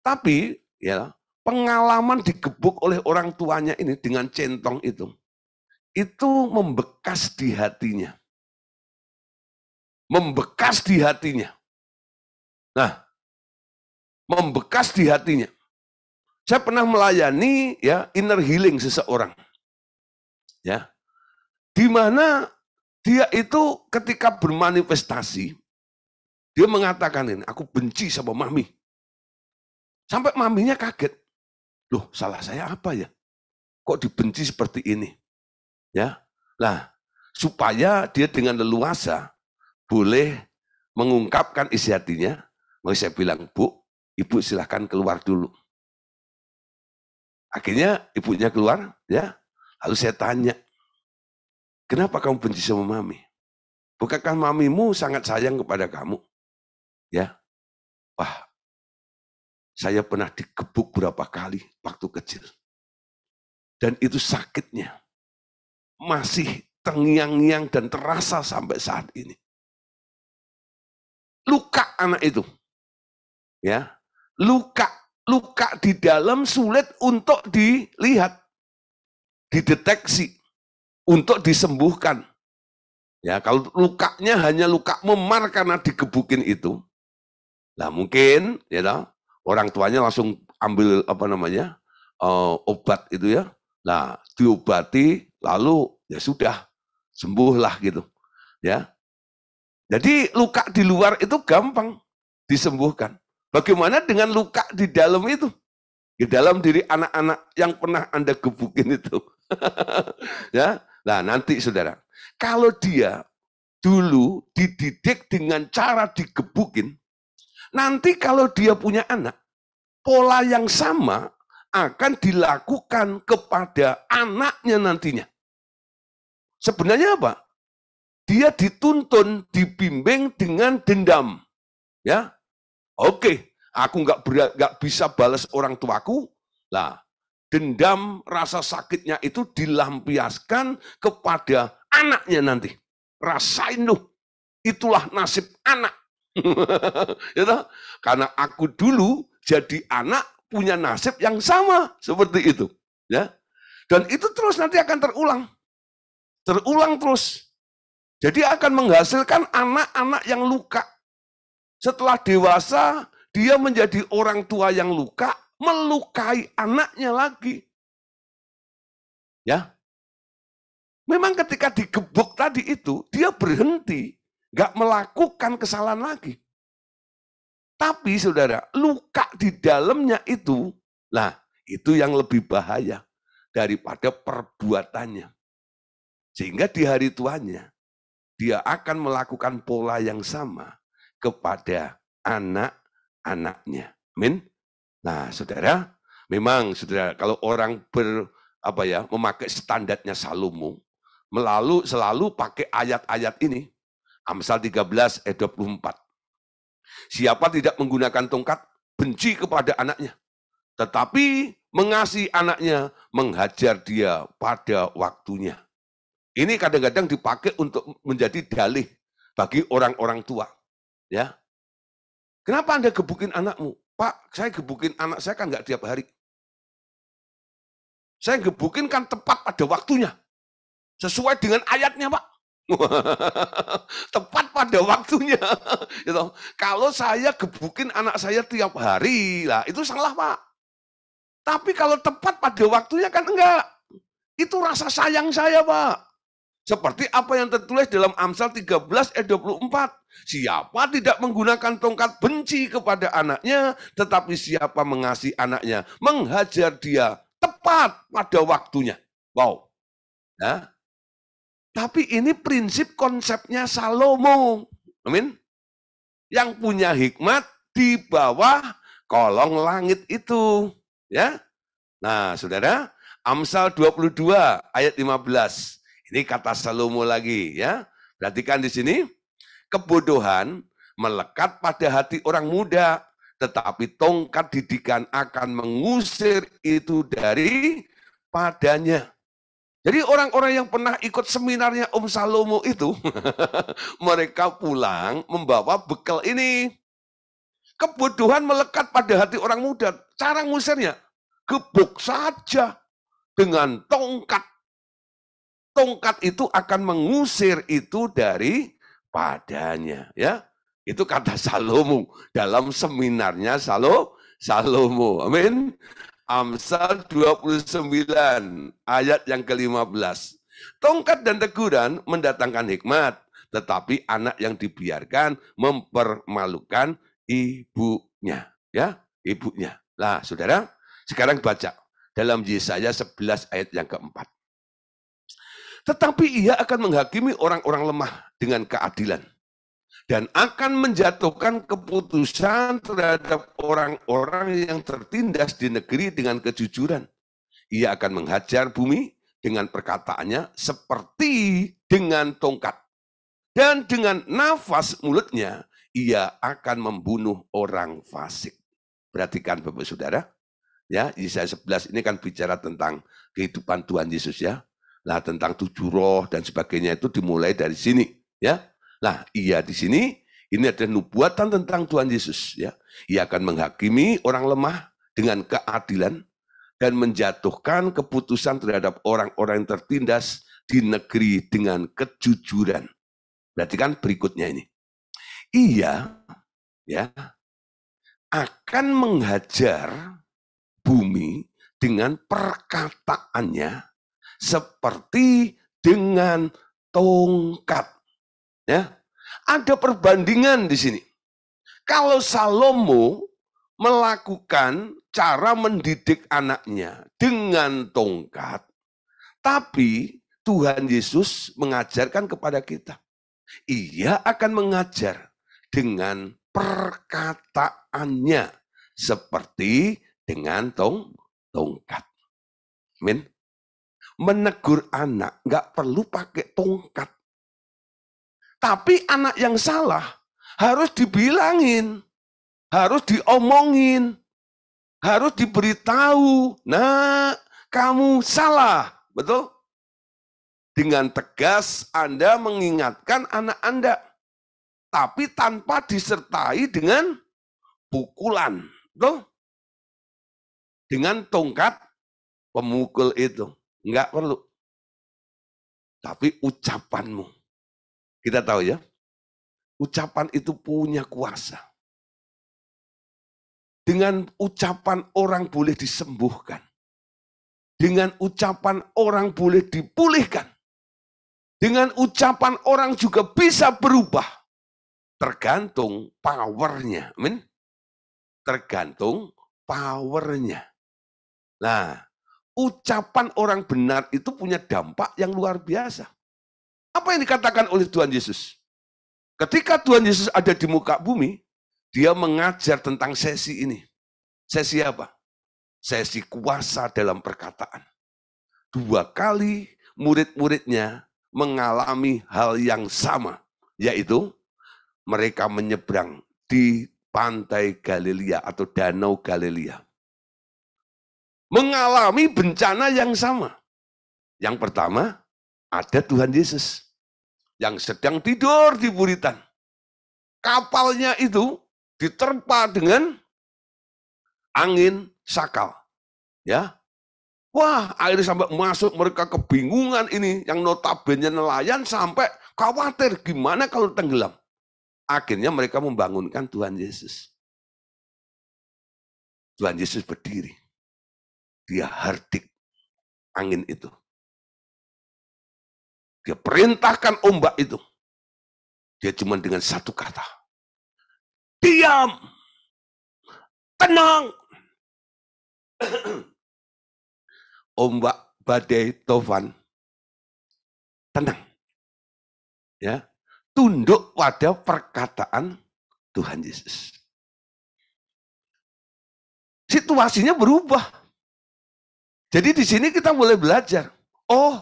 Tapi ya pengalaman digebuk oleh orang tuanya ini dengan centong itu membekas di hatinya. Membekas di hatinya. Nah, membekas di hatinya. Saya pernah melayani ya inner healing seseorang. Ya. Di mana dia itu ketika bermanifestasi, dia mengatakan ini, aku benci sama mami. Sampai maminya kaget. Loh, salah saya apa ya? Kok dibenci seperti ini? Ya. Nah, supaya dia dengan leluasa boleh mengungkapkan isi hatinya, mau saya bilang, Bu, Ibu silahkan keluar dulu. Akhirnya ibunya keluar, ya. Lalu saya tanya, kenapa kamu benci sama mami? Bukankah mamimu sangat sayang kepada kamu? Ya, wah, saya pernah digebuk berapa kali waktu kecil. Dan itu sakitnya masih terngiang-ngiang dan terasa sampai saat ini. Luka anak itu. Ya. Luka di dalam sulit untuk dilihat, dideteksi, untuk disembuhkan. Ya, kalau lukanya hanya luka memar karena digebukin itu, nah mungkin ya orang tuanya langsung ambil obat itu ya. Nah, diobati lalu ya sudah sembuhlah gitu. Ya. Jadi luka di luar itu gampang disembuhkan. Bagaimana dengan luka di dalam itu? Di dalam diri anak-anak yang pernah Anda gebukin itu. Ya. Nah, nanti saudara, kalau dia dulu dididik dengan cara digebukin, nanti kalau dia punya anak, pola yang sama akan dilakukan kepada anaknya nantinya. Sebenarnya apa? Dia dituntun, dibimbing dengan dendam. Ya, oke, aku nggak bisa balas orang tuaku. Lah, dendam, rasa sakitnya itu dilampiaskan kepada anaknya nanti. Rasain loh, itulah nasib anak. Ya, karena aku dulu jadi anak punya nasib yang sama seperti itu. Ya, dan itu terus nanti akan terulang terus. Jadi akan menghasilkan anak-anak yang luka. Setelah dewasa, dia menjadi orang tua yang luka, melukai anaknya lagi. Ya, memang ketika digebuk tadi itu, dia berhenti, nggak melakukan kesalahan lagi. Tapi saudara, luka di dalamnya itu, nah itu yang lebih bahaya daripada perbuatannya. Sehingga di hari tuanya, dia akan melakukan pola yang sama kepada anak-anaknya. Amin. Nah, saudara, Memang, saudara, kalau orang memakai standarnya Salomo, selalu pakai ayat-ayat ini. Amsal 13 ayat 24. Siapa tidak menggunakan tongkat, benci kepada anaknya. Tetapi mengasihi anaknya, menghajar dia pada waktunya. Ini kadang-kadang dipakai untuk menjadi dalih bagi orang-orang tua. Ya, kenapa Anda gebukin anakmu? Pak, saya gebukin anak saya kan nggak tiap hari. Saya gebukin kan tepat pada waktunya. Sesuai dengan ayatnya, Pak. Tepat pada waktunya. Gitu. Kalau saya gebukin anak saya tiap hari, lah itu salah, Pak. Tapi kalau tepat pada waktunya kan enggak. Itu rasa sayang saya, Pak. Seperti apa yang tertulis dalam Amsal 13 ayat 24. Siapa tidak menggunakan tongkat benci kepada anaknya, tetapi siapa mengasihi anaknya, menghajar dia tepat pada waktunya. Wow. Ya. Tapi ini prinsip konsepnya Salomo. Amin. Yang punya hikmat di bawah kolong langit itu. Ya. Nah, saudara, Amsal 22 ayat 15. Ini kata Salomo lagi, ya. Perhatikan di sini, kebodohan melekat pada hati orang muda, tetapi tongkat didikan akan mengusir itu dari padanya. Jadi orang-orang yang pernah ikut seminarnya Om Salomo itu, mereka pulang membawa bekal ini. Kebodohan melekat pada hati orang muda. Cara ngusirnya, gebuk saja dengan tongkat. Tongkat itu akan mengusir itu dari padanya, ya. Itu kata Salomo dalam seminarnya Salomo. Amin. Amsal 29 ayat yang ke-15. Tongkat dan teguran mendatangkan hikmat, tetapi anak yang dibiarkan mempermalukan ibunya, ya, ibunya. Lah, saudara, sekarang baca dalam Yesaya 11 ayat yang keempat. Tetapi ia akan menghakimi orang-orang lemah dengan keadilan dan akan menjatuhkan keputusan terhadap orang-orang yang tertindas di negeri dengan kejujuran. Ia akan menghajar bumi dengan perkataannya seperti dengan tongkat. Dan dengan nafas mulutnya, ia akan membunuh orang fasik. Perhatikan Bapak Saudara, ya, Yesaya 11 ini kan bicara tentang kehidupan Tuhan Yesus, ya. Nah, tentang 7 roh dan sebagainya itu dimulai dari sini, ya. Nah, ia di sini ini ada nubuatan tentang Tuhan Yesus, ya. Ia akan menghakimi orang lemah dengan keadilan dan menjatuhkan keputusan terhadap orang-orang yang tertindas di negeri dengan kejujuran. Berarti kan berikutnya ini. Ia, ya, akan menghajar bumi dengan perkataannya seperti dengan tongkat. Ya, ada perbandingan di sini. Kalau Salomo melakukan cara mendidik anaknya dengan tongkat, tapi Tuhan Yesus mengajarkan kepada kita, ia akan mengajar dengan perkataannya seperti dengan tongkat. Amin. Menegur anak nggak perlu pakai tongkat. Tapi anak yang salah harus dibilangin, harus diomongin, harus diberitahu. Nah, kamu salah, betul? Dengan tegas Anda mengingatkan anak Anda, tapi tanpa disertai dengan pukulan, betul? Dengan tongkat pemukul itu. Enggak perlu. Tapi ucapanmu. Kita tahu ya, ucapan itu punya kuasa. Dengan ucapan orang boleh disembuhkan. Dengan ucapan orang boleh dipulihkan. Dengan ucapan orang juga bisa berubah. Tergantung powernya. Amin. Tergantung powernya. Nah, ucapan orang benar itu punya dampak yang luar biasa. Apa yang dikatakan oleh Tuhan Yesus? Ketika Tuhan Yesus ada di muka bumi, dia mengajar tentang sesi ini. Sesi apa? sesi kuasa dalam perkataan. 2 kali murid-muridnya mengalami hal yang sama, yaitu mereka menyeberang di pantai Galilea atau Danau Galilea. Mengalami bencana yang sama. Yang pertama, ada Tuhan Yesus yang sedang tidur di buritan. Kapalnya itu diterpa dengan angin sakal. Ya, wah, air sampai masuk, mereka kebingungan ini, yang notabene nelayan sampai khawatir gimana kalau tenggelam. Akhirnya mereka membangunkan Tuhan Yesus. Tuhan Yesus berdiri. Dia hardik angin itu. Dia perintahkan ombak itu. Dia cuma dengan satu kata. Diam. Tenang. Ombak, badai, tofan. Tenang. Ya, tunduk pada perkataan Tuhan Yesus. Situasinya berubah. Jadi di sini kita boleh belajar. Oh,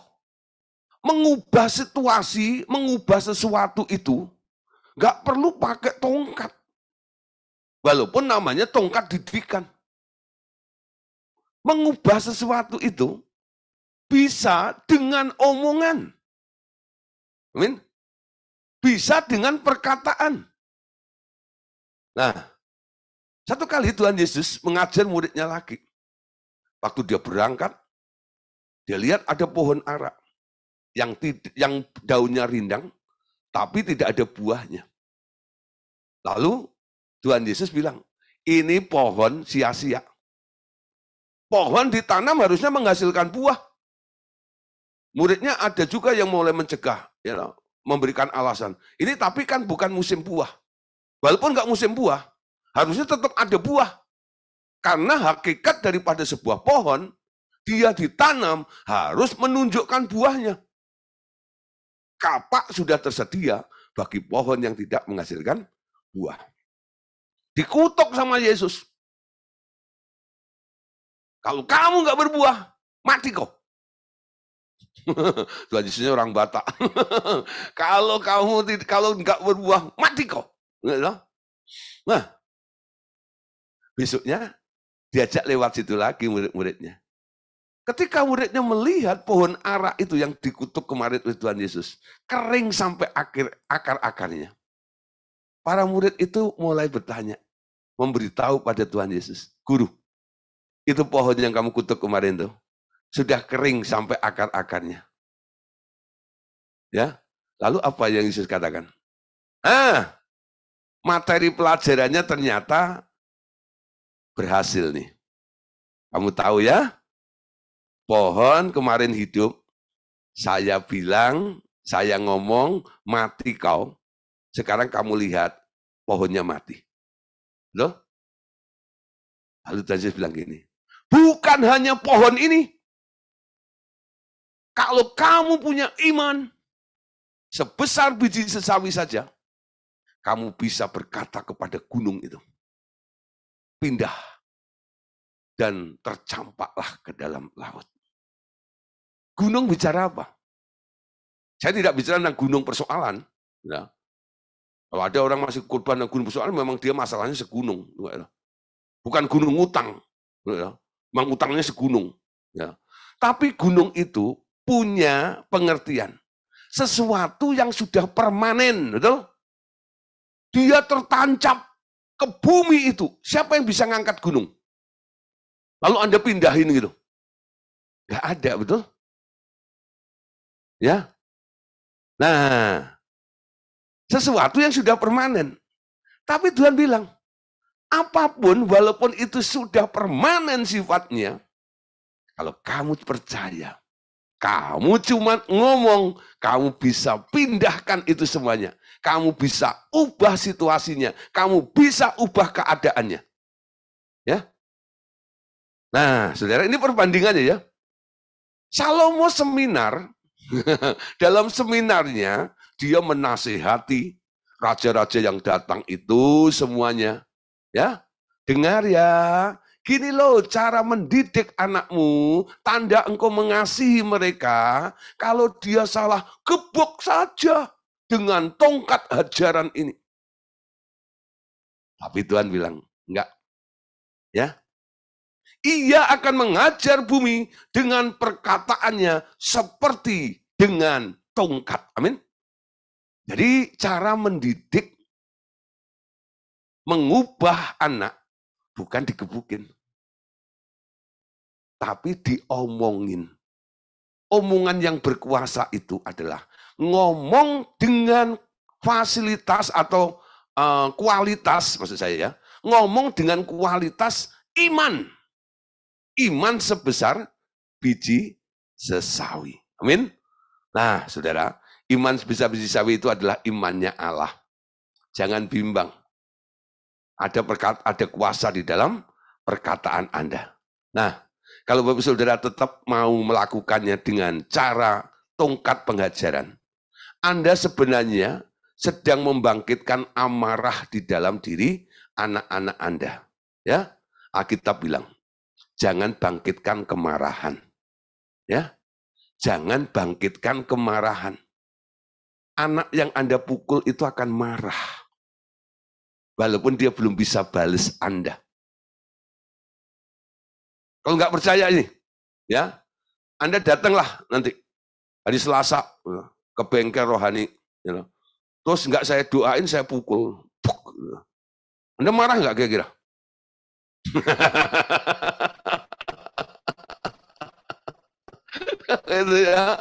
mengubah situasi, mengubah sesuatu itu nggak perlu pakai tongkat. Walaupun namanya tongkat didikan. Mengubah sesuatu itu bisa dengan omongan. Amin. Bisa dengan perkataan. Nah, satu kali Tuhan Yesus mengajar muridnya lagi. Waktu dia berangkat, dia lihat ada pohon ara yang daunnya rindang, tapi tidak ada buahnya. Lalu Tuhan Yesus bilang, ini pohon sia-sia. Pohon ditanam harusnya menghasilkan buah. Muridnya ada juga yang mulai mencegah, ya, memberikan alasan. Ini tapi kan bukan musim buah. Walaupun nggak musim buah, harusnya tetap ada buah. Karena hakikat daripada sebuah pohon, dia ditanam harus menunjukkan buahnya. Kapak sudah tersedia bagi pohon yang tidak menghasilkan buah. Dikutuk sama Yesus. Kalau kamu nggak berbuah, mati kau. Tuhan Yesusnya orang Batak. Kalau nggak berbuah, mati kau. Nah, besoknya diajak lewat situ lagi murid-muridnya. Ketika muridnya melihat pohon ara itu yang dikutuk kemarin oleh Tuhan Yesus, kering sampai akar-akarnya. Para murid itu mulai bertanya, memberitahu pada Tuhan Yesus, Guru, itu pohon yang kamu kutuk kemarin tuh, sudah kering sampai akar-akarnya. Ya, lalu apa yang Yesus katakan? Materi pelajarannya ternyata berhasil nih. Kamu tahu ya, pohon kemarin hidup, saya bilang, saya ngomong, mati kau. Sekarang kamu lihat, pohonnya mati. Loh? Lalu Tuhan Yesus bilang gini, bukan hanya pohon ini. Kalau kamu punya iman, sebesar biji sesawi saja, kamu bisa berkata kepada gunung itu, pindah dan tercampaklah ke dalam laut. Gunung bicara apa? Saya tidak bicara tentang gunung persoalan. Ya. Kalau ada orang masih korban dengan gunung persoalan, memang dia masalahnya segunung. Bukan gunung utang. Ya. Memang utangnya segunung. Ya. Tapi gunung itu punya pengertian. Sesuatu yang sudah permanen. Betul? Dia tertancap ke bumi itu. Siapa yang bisa ngangkat gunung? Lalu Anda pindahin gitu. Nggak ada, betul? Ya. Nah, sesuatu yang sudah permanen. Tapi Tuhan bilang, apapun walaupun itu sudah permanen sifatnya, kalau kamu percaya, kamu cuma ngomong, kamu bisa pindahkan itu semuanya. Kamu bisa ubah situasinya, kamu bisa ubah keadaannya. Ya. Nah, saudara, ini perbandingannya ya. Salomo seminar, dalam seminarnya, dia menasihati raja-raja yang datang itu semuanya. Ya, dengar ya, Gini loh cara mendidik anakmu, tanda engkau mengasihi mereka, kalau dia salah, gebuk saja dengan tongkat ajaran ini. Tapi Tuhan bilang, enggak. Ya, ia akan mengajar bumi dengan perkataannya seperti dengan tongkat. Amin. Jadi cara mendidik, mengubah anak, bukan digebukin, tapi diomongin. Omongan yang berkuasa itu adalah ngomong dengan fasilitas atau kualitas, maksud saya ya. Ngomong dengan kualitas iman. Iman sebesar biji sesawi. Amin. Nah, saudara, iman sebesar biji sawi itu adalah imannya Allah. Jangan bimbang. Ada kuasa di dalam perkataan Anda. Nah, kalau Bapak Saudara tetap mau melakukannya dengan cara tongkat pengajaran, Anda sebenarnya sedang membangkitkan amarah di dalam diri anak-anak Anda. Ya, Alkitab bilang, jangan bangkitkan kemarahan. Ya, jangan bangkitkan kemarahan. Anak yang Anda pukul itu akan marah. Walaupun dia belum bisa balas Anda. Kalau nggak percaya ini, ya, Anda datanglah nanti hari Selasa ke bengkel rohani. You know. Terus nggak saya doain, saya pukul. Anda marah nggak kira-kira? Itu ya,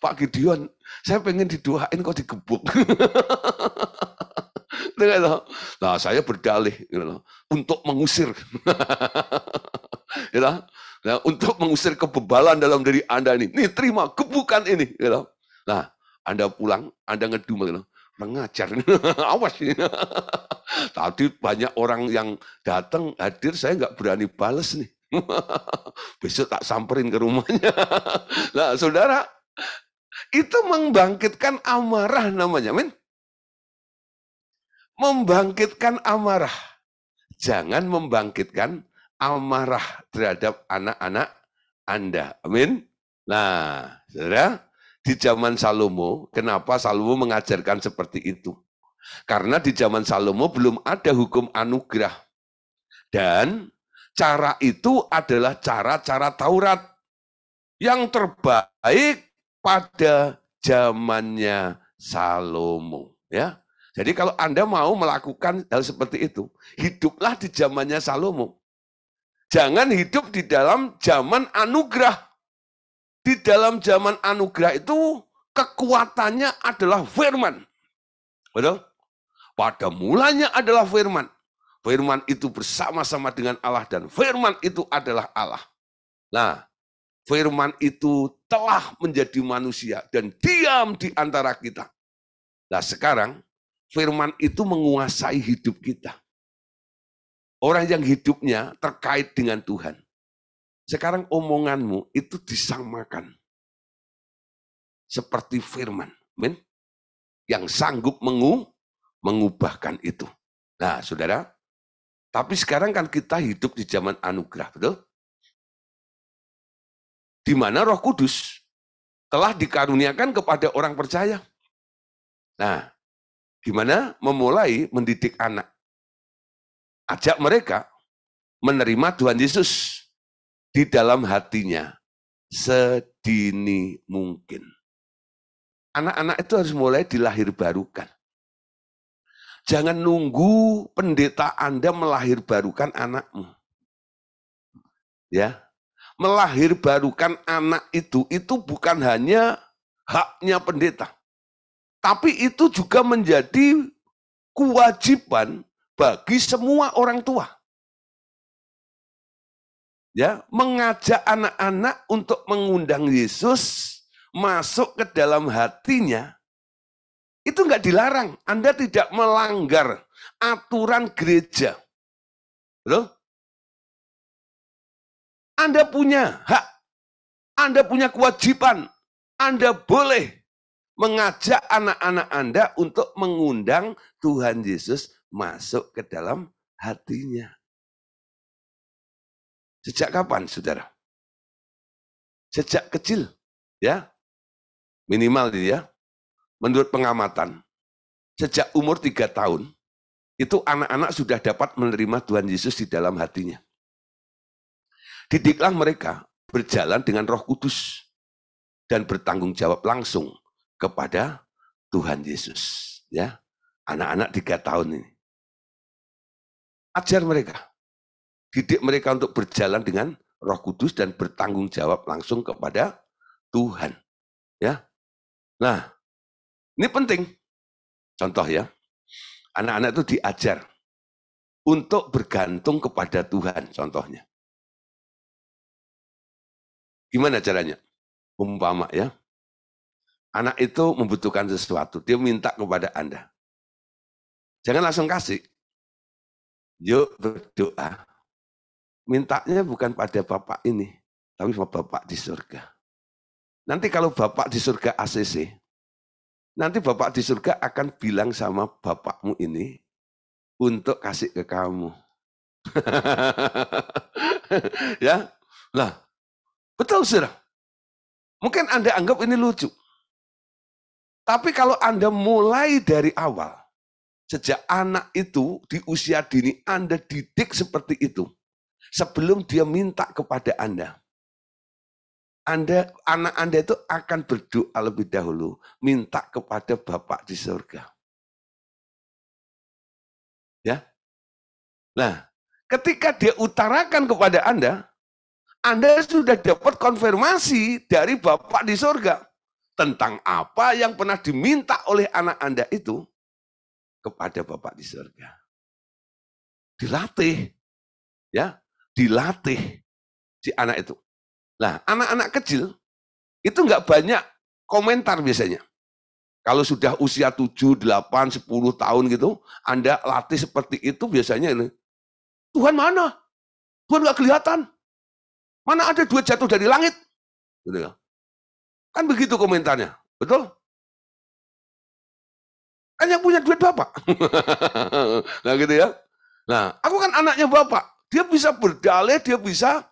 Pak Gideon, saya pengen didoain kok digebuk. Nah, saya berdalih untuk mengusir, nah, untuk mengusir kebebalan dalam diri Anda ini. Nih terima gebukan ini. Nah, Anda pulang, Anda ngedumel, mengajar, awas ini. Tadi banyak orang yang datang hadir, saya nggak berani balas nih. Besok tak samperin ke rumahnya. Nah, saudara, itu membangkitkan amarah namanya, amin. Membangkitkan amarah. Jangan membangkitkan amarah terhadap anak-anak Anda, amin. Nah, saudara, di zaman Salomo, kenapa Salomo mengajarkan seperti itu? Karena di zaman Salomo belum ada hukum anugerah. Dan cara itu adalah cara-cara Taurat yang terbaik pada zamannya Salomo. Ya, jadi kalau Anda mau melakukan hal seperti itu, hiduplah di zamannya Salomo. Jangan hidup di dalam zaman anugerah. Di dalam zaman anugerah itu kekuatannya adalah firman. Betul? Pada mulanya adalah firman. Firman itu bersama-sama dengan Allah dan firman itu adalah Allah. Nah, firman itu telah menjadi manusia dan diam di antara kita. Nah, sekarang firman itu menguasai hidup kita. Orang yang hidupnya terkait dengan Tuhan. Sekarang omonganmu itu disamakan seperti firman. Amin. Yang sanggup mengubahkan itu. Nah, saudara, tapi sekarang kan kita hidup di zaman anugerah, betul? Di mana Roh Kudus telah dikaruniakan kepada orang percaya. Nah, gimana memulai mendidik anak? Ajak mereka menerima Tuhan Yesus di dalam hatinya sedini mungkin. Anak-anak itu harus mulai dilahirbarukan. Jangan nunggu pendeta Anda melahirbarukan anakmu. Ya, melahirbarukan anak itu bukan hanya haknya pendeta. Tapi itu juga menjadi kewajiban bagi semua orang tua. Ya, mengajak anak-anak untuk mengundang Yesus masuk ke dalam hatinya. Itu enggak dilarang. Anda tidak melanggar aturan gereja. Betul? Anda punya hak, Anda punya kewajiban, Anda boleh mengajak anak-anak Anda untuk mengundang Tuhan Yesus masuk ke dalam hatinya. Sejak kapan, saudara? Sejak kecil, ya, minimal ya. Menurut pengamatan, sejak umur 3 tahun, itu anak-anak sudah dapat menerima Tuhan Yesus di dalam hatinya. Didiklah mereka berjalan dengan Roh Kudus dan bertanggung jawab langsung kepada Tuhan Yesus. Ya, anak-anak 3 tahun ini. Ajar mereka, didik mereka untuk berjalan dengan Roh Kudus dan bertanggung jawab langsung kepada Tuhan. Ya, nah ini penting. Contoh ya, anak-anak itu diajar untuk bergantung kepada Tuhan. Contohnya, gimana caranya? Umpama ya, anak itu membutuhkan sesuatu, dia minta kepada Anda. Jangan langsung kasih. Yuk berdoa. Mintanya bukan pada Bapak ini, tapi pada Bapak di surga. Nanti kalau Bapak di surga ACC, nanti Bapak di surga akan bilang sama Bapakmu ini untuk kasih ke kamu. Ya, nah, betul saudara. Mungkin Anda anggap ini lucu. Tapi kalau Anda mulai dari awal, sejak anak itu di usia dini Anda didik seperti itu, sebelum dia minta kepada Anda, anak Anda itu akan berdoa lebih dahulu, minta kepada Bapak di surga. Ya, nah, ketika dia utarakan kepada Anda sudah dapat konfirmasi dari Bapak di surga tentang apa yang pernah diminta oleh anak Anda itu kepada Bapak di surga. Dilatih, ya, dilatih si anak itu. Nah, anak-anak kecil itu nggak banyak komentar biasanya. Kalau sudah usia 7, 8, 10 tahun gitu, Anda latih seperti itu biasanya ini, Tuhan mana? Tuhan nggak kelihatan. Mana ada duit jatuh dari langit? Gitu ya. Kan begitu komentarnya, betul? Kan yang punya duit Bapak. Nah gitu ya. Nah, aku kan anaknya Bapak. Dia bisa berdalih, dia bisa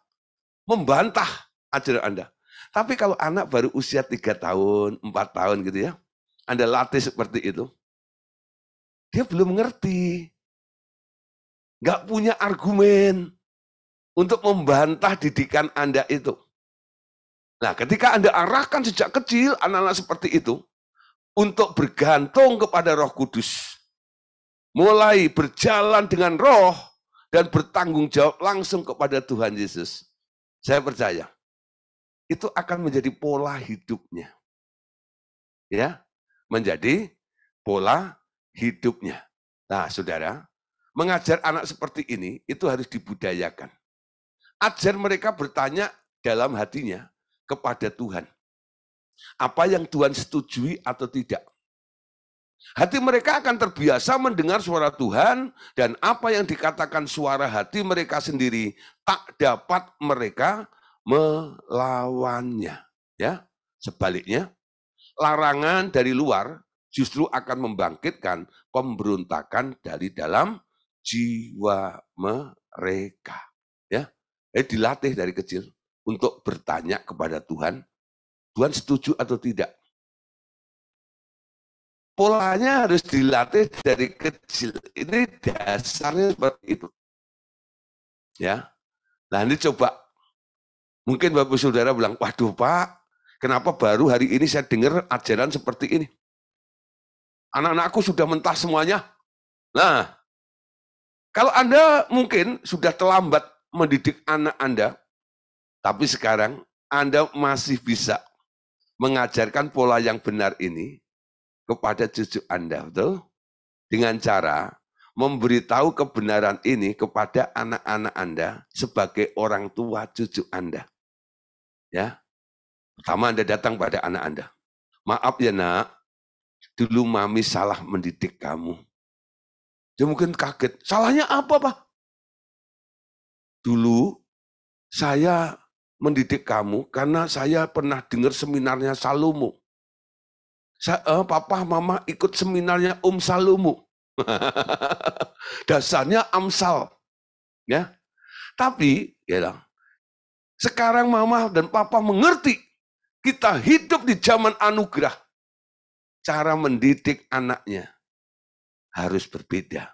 membantah ajaran Anda. Tapi kalau anak baru usia 3 tahun, 4 tahun gitu ya, Anda latih seperti itu, dia belum ngerti. Nggak punya argumen untuk membantah didikan Anda itu. Nah, ketika Anda arahkan sejak kecil anak-anak seperti itu, untuk bergantung kepada Roh Kudus, mulai berjalan dengan Roh, dan bertanggung jawab langsung kepada Tuhan Yesus, saya percaya, itu akan menjadi pola hidupnya. Ya, menjadi pola hidupnya. Nah, saudara, mengajar anak seperti ini, itu harus dibudayakan. Ajar mereka bertanya dalam hatinya kepada Tuhan. Apa yang Tuhan setujui atau tidak. Hati mereka akan terbiasa mendengar suara Tuhan, dan apa yang dikatakan suara hati mereka sendiri tak dapat mereka melawannya. Ya, sebaliknya, larangan dari luar justru akan membangkitkan pemberontakan dari dalam jiwa mereka. Ya, dilatih dari kecil untuk bertanya kepada Tuhan, Tuhan setuju atau tidak. Polanya harus dilatih dari kecil. Ini dasarnya seperti itu. Ya. Nah, ini coba. Mungkin Bapak Saudara bilang, waduh Pak, kenapa baru hari ini saya dengar ajaran seperti ini? Anak-anakku sudah mentah semuanya. Nah, kalau Anda mungkin sudah terlambat mendidik anak Anda, tapi sekarang Anda masih bisa mengajarkan pola yang benar ini kepada cucu Anda, betul? Dengan cara memberitahu kebenaran ini kepada anak-anak Anda sebagai orang tua cucu Anda. Ya, pertama Anda datang pada anak Anda. Maaf ya nak, dulu mami salah mendidik kamu. Dia mungkin kaget, salahnya apa Pak? Dulu saya mendidik kamu karena saya pernah dengar seminarnya Salomo. Papa, mama ikut seminarnya Salomo. Dasarnya Amsal. Ya. Tapi, ya, Sekarang mama dan papa mengerti kita hidup di zaman anugerah. Cara mendidik anaknya harus berbeda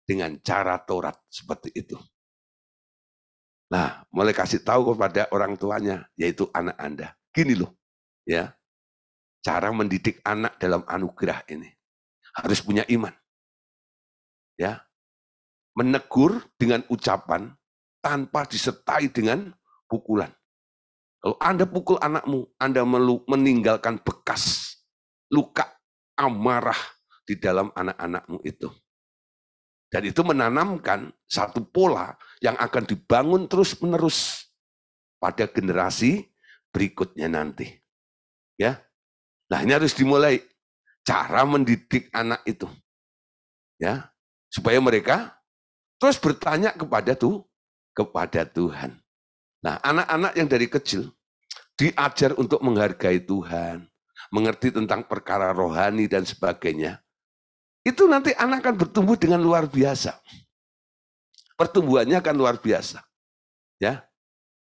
dengan cara Taurat seperti itu. Nah, mulai kasih tahu kepada orang tuanya, yaitu anak Anda. Gini loh, ya, cara mendidik anak dalam anugerah ini. Harus punya iman. Ya, menegur dengan ucapan tanpa disertai dengan pukulan. Kalau Anda pukul anakmu, Anda meninggalkan bekas luka amarah di dalam anak-anakmu itu. Dan itu menanamkan satu pola yang akan dibangun terus-menerus pada generasi berikutnya nanti. Ya. Nah, ini harus dimulai cara mendidik anak itu. Ya. Supaya mereka terus bertanya kepada Tuhan. Nah, anak-anak yang dari kecil diajar untuk menghargai Tuhan, mengerti tentang perkara rohani dan sebagainya. Itu nanti anak akan bertumbuh dengan luar biasa. Pertumbuhannya akan luar biasa. Ya.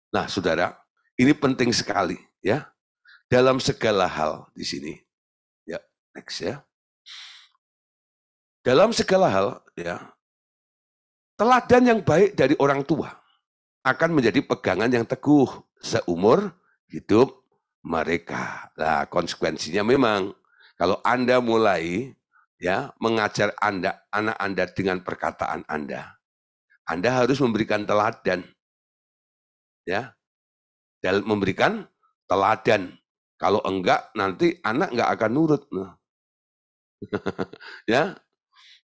Nah, saudara, ini penting sekali, ya. Dalam segala hal di sini. Ya, next ya. Dalam segala hal, ya. Teladan yang baik dari orang tua akan menjadi pegangan yang teguh seumur hidup mereka. Nah, konsekuensinya memang kalau Anda mulai ya mengajar anak Anda dengan perkataan Anda harus memberikan teladan. Ya. Dan memberikan teladan. Kalau enggak nanti anak enggak akan nurut. Nah. Ya.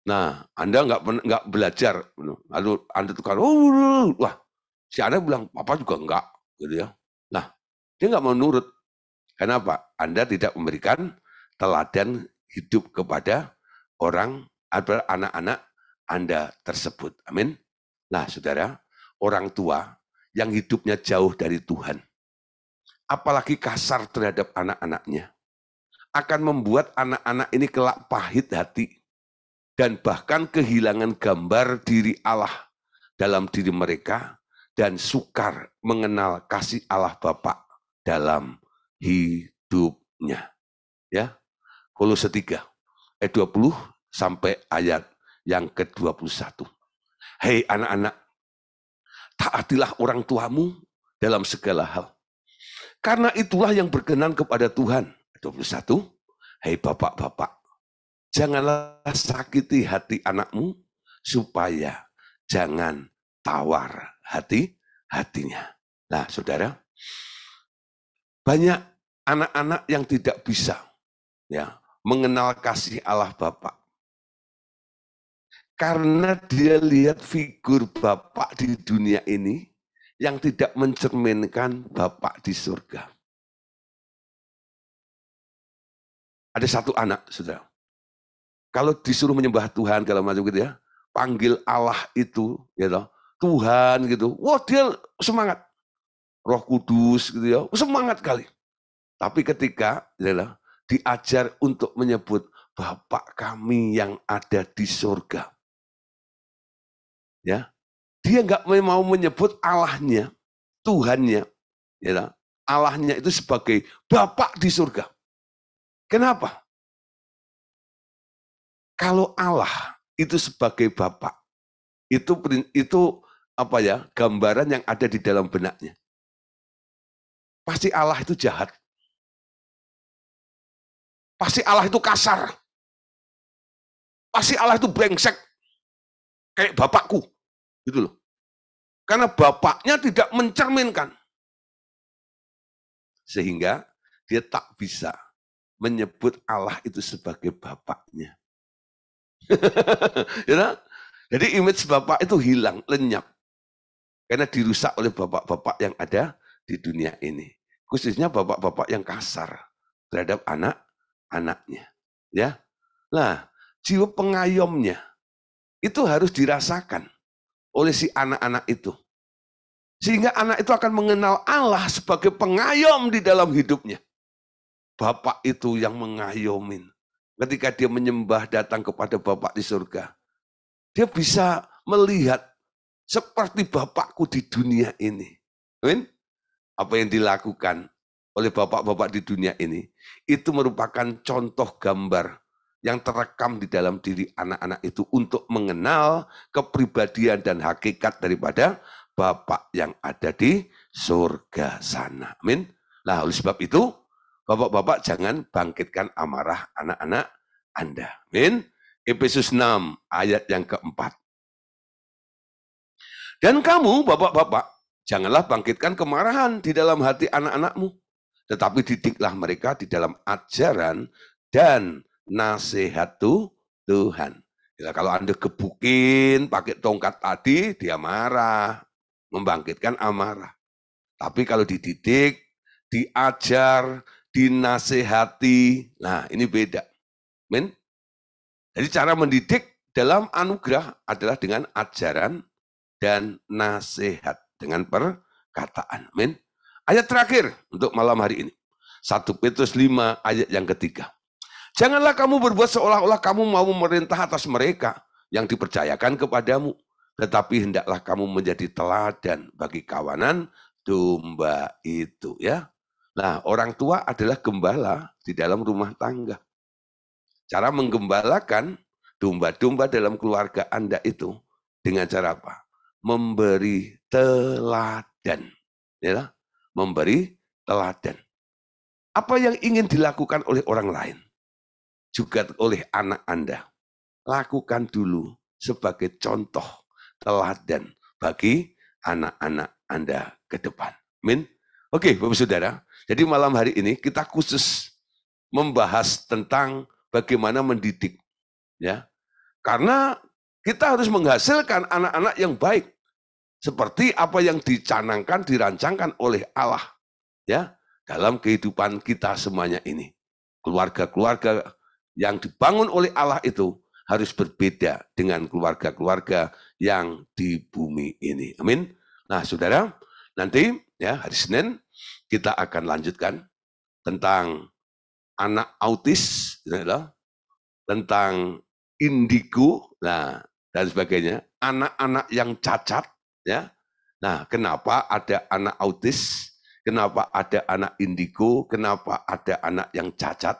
Nah, Anda enggak belajar, lalu Anda tukar, wah, si Anda bilang, papa juga enggak, gitu ya. Nah, dia enggak mau nurut. Kenapa? Anda tidak memberikan teladan hidup kepada anak-anak Anda tersebut. Amin. Nah, saudara, orang tua yang hidupnya jauh dari Tuhan, apalagi kasar terhadap anak-anaknya, akan membuat anak-anak ini kelak pahit hati, dan bahkan kehilangan gambar diri Allah dalam diri mereka, dan sukar mengenal kasih Allah Bapa dalam hidupnya. Ya, Kolose 3 ayat 20 sampai ayat yang ke-21. Hei anak-anak, taatilah orang tuamu dalam segala hal, karena itulah yang berkenan kepada Tuhan. 21. Hei bapak-bapak, janganlah sakiti hati anakmu, supaya jangan tawar hatinya. Nah, saudara, banyak anak-anak yang tidak bisa ya mengenal kasih Allah Bapa. Karena dia lihat figur Bapak di dunia ini yang tidak mencerminkan Bapak di surga. Ada satu anak, saudara. Kalau disuruh menyembah Tuhan, kalau macam gitu ya, panggil Allah itu, gitu, Tuhan gitu, wah dia semangat. Roh Kudus gitu ya, semangat kali. Tapi ketika gitu, diajar untuk menyebut Bapak kami yang ada di surga, ya, dia nggak mau menyebut Allahnya, Tuhannya, ya, Allahnya itu sebagai Bapak di surga. Kenapa? Kalau Allah itu sebagai Bapak, itu apa ya, gambaran yang ada di dalam benaknya. Pasti Allah itu jahat. Pasti Allah itu kasar. Pasti Allah itu brengsek. Kayak bapakku. Gitu loh. Karena bapaknya tidak mencerminkan. Sehingga dia tak bisa menyebut Allah itu sebagai bapaknya. Ya, jadi image bapak itu hilang, lenyap. Karena dirusak oleh bapak-bapak yang ada di dunia ini. Khususnya bapak-bapak yang kasar terhadap anak-anaknya. Ya. Nah, jiwa pengayomnya itu harus dirasakan oleh si anak-anak itu. Sehingga anak itu akan mengenal Allah sebagai pengayom di dalam hidupnya. Bapak itu yang mengayomin. Ketika dia menyembah datang kepada Bapak di surga, dia bisa melihat seperti Bapakku di dunia ini. Amin. apa yang dilakukan oleh bapak-bapak di dunia ini, itu merupakan contoh gambar yang terekam di dalam diri anak-anak itu untuk mengenal kepribadian dan hakikat daripada Bapak yang ada di surga sana. Amin. Nah, oleh sebab itu, bapak-bapak jangan bangkitkan amarah anak-anak Anda. Amin. Efesus 6 ayat yang keempat. Dan kamu, bapak-bapak, janganlah bangkitkan kemarahan di dalam hati anak-anakmu, tetapi didiklah mereka di dalam ajaran dan nasihat Tuhan. Ya, kalau Anda gebukin pakai tongkat tadi, dia marah, membangkitkan amarah. Tapi kalau dididik, diajar, dinasehati, nah ini beda. Amin. Jadi cara mendidik dalam anugerah adalah dengan ajaran dan nasihat, dengan perkataan. Amin. Ayat terakhir untuk malam hari ini. 1 Petrus 5 ayat yang ketiga. Janganlah kamu berbuat seolah-olah kamu mau memerintah atas mereka yang dipercayakan kepadamu, tetapi hendaklah kamu menjadi teladan bagi kawanan domba itu, ya. Nah, orang tua adalah gembala di dalam rumah tangga. Cara menggembalakan domba-domba dalam keluarga Anda itu dengan cara apa? Memberi teladan, ya, memberi teladan. Apa yang ingin dilakukan oleh orang lain, juga oleh anak Anda, lakukan dulu sebagai contoh teladan bagi anak-anak Anda ke depan. Amin. Oke, Bapak Saudara. Jadi malam hari ini kita khusus membahas tentang bagaimana mendidik, ya. Karena kita harus menghasilkan anak-anak yang baik seperti apa yang dicanangkan, dirancangkan oleh Allah, ya, dalam kehidupan kita semuanya ini. Keluarga-keluarga yang dibangun oleh Allah itu harus berbeda dengan keluarga-keluarga yang di bumi ini. Amin. Nah, saudara, nanti ya hari Senin kita akan lanjutkan tentang anak autis, tentang indigo, nah dan sebagainya, anak-anak yang cacat, ya. Nah, kenapa ada anak autis? Kenapa ada anak indigo? Kenapa ada anak yang cacat?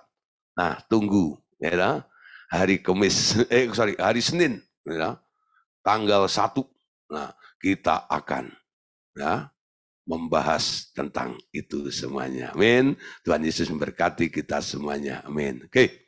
Nah, tunggu, ya, hari hari Senin, ya, tanggal 1. Nah, kita akan, ya, membahas tentang itu semuanya. Amin. Tuhan Yesus memberkati kita semuanya. Amin. Oke.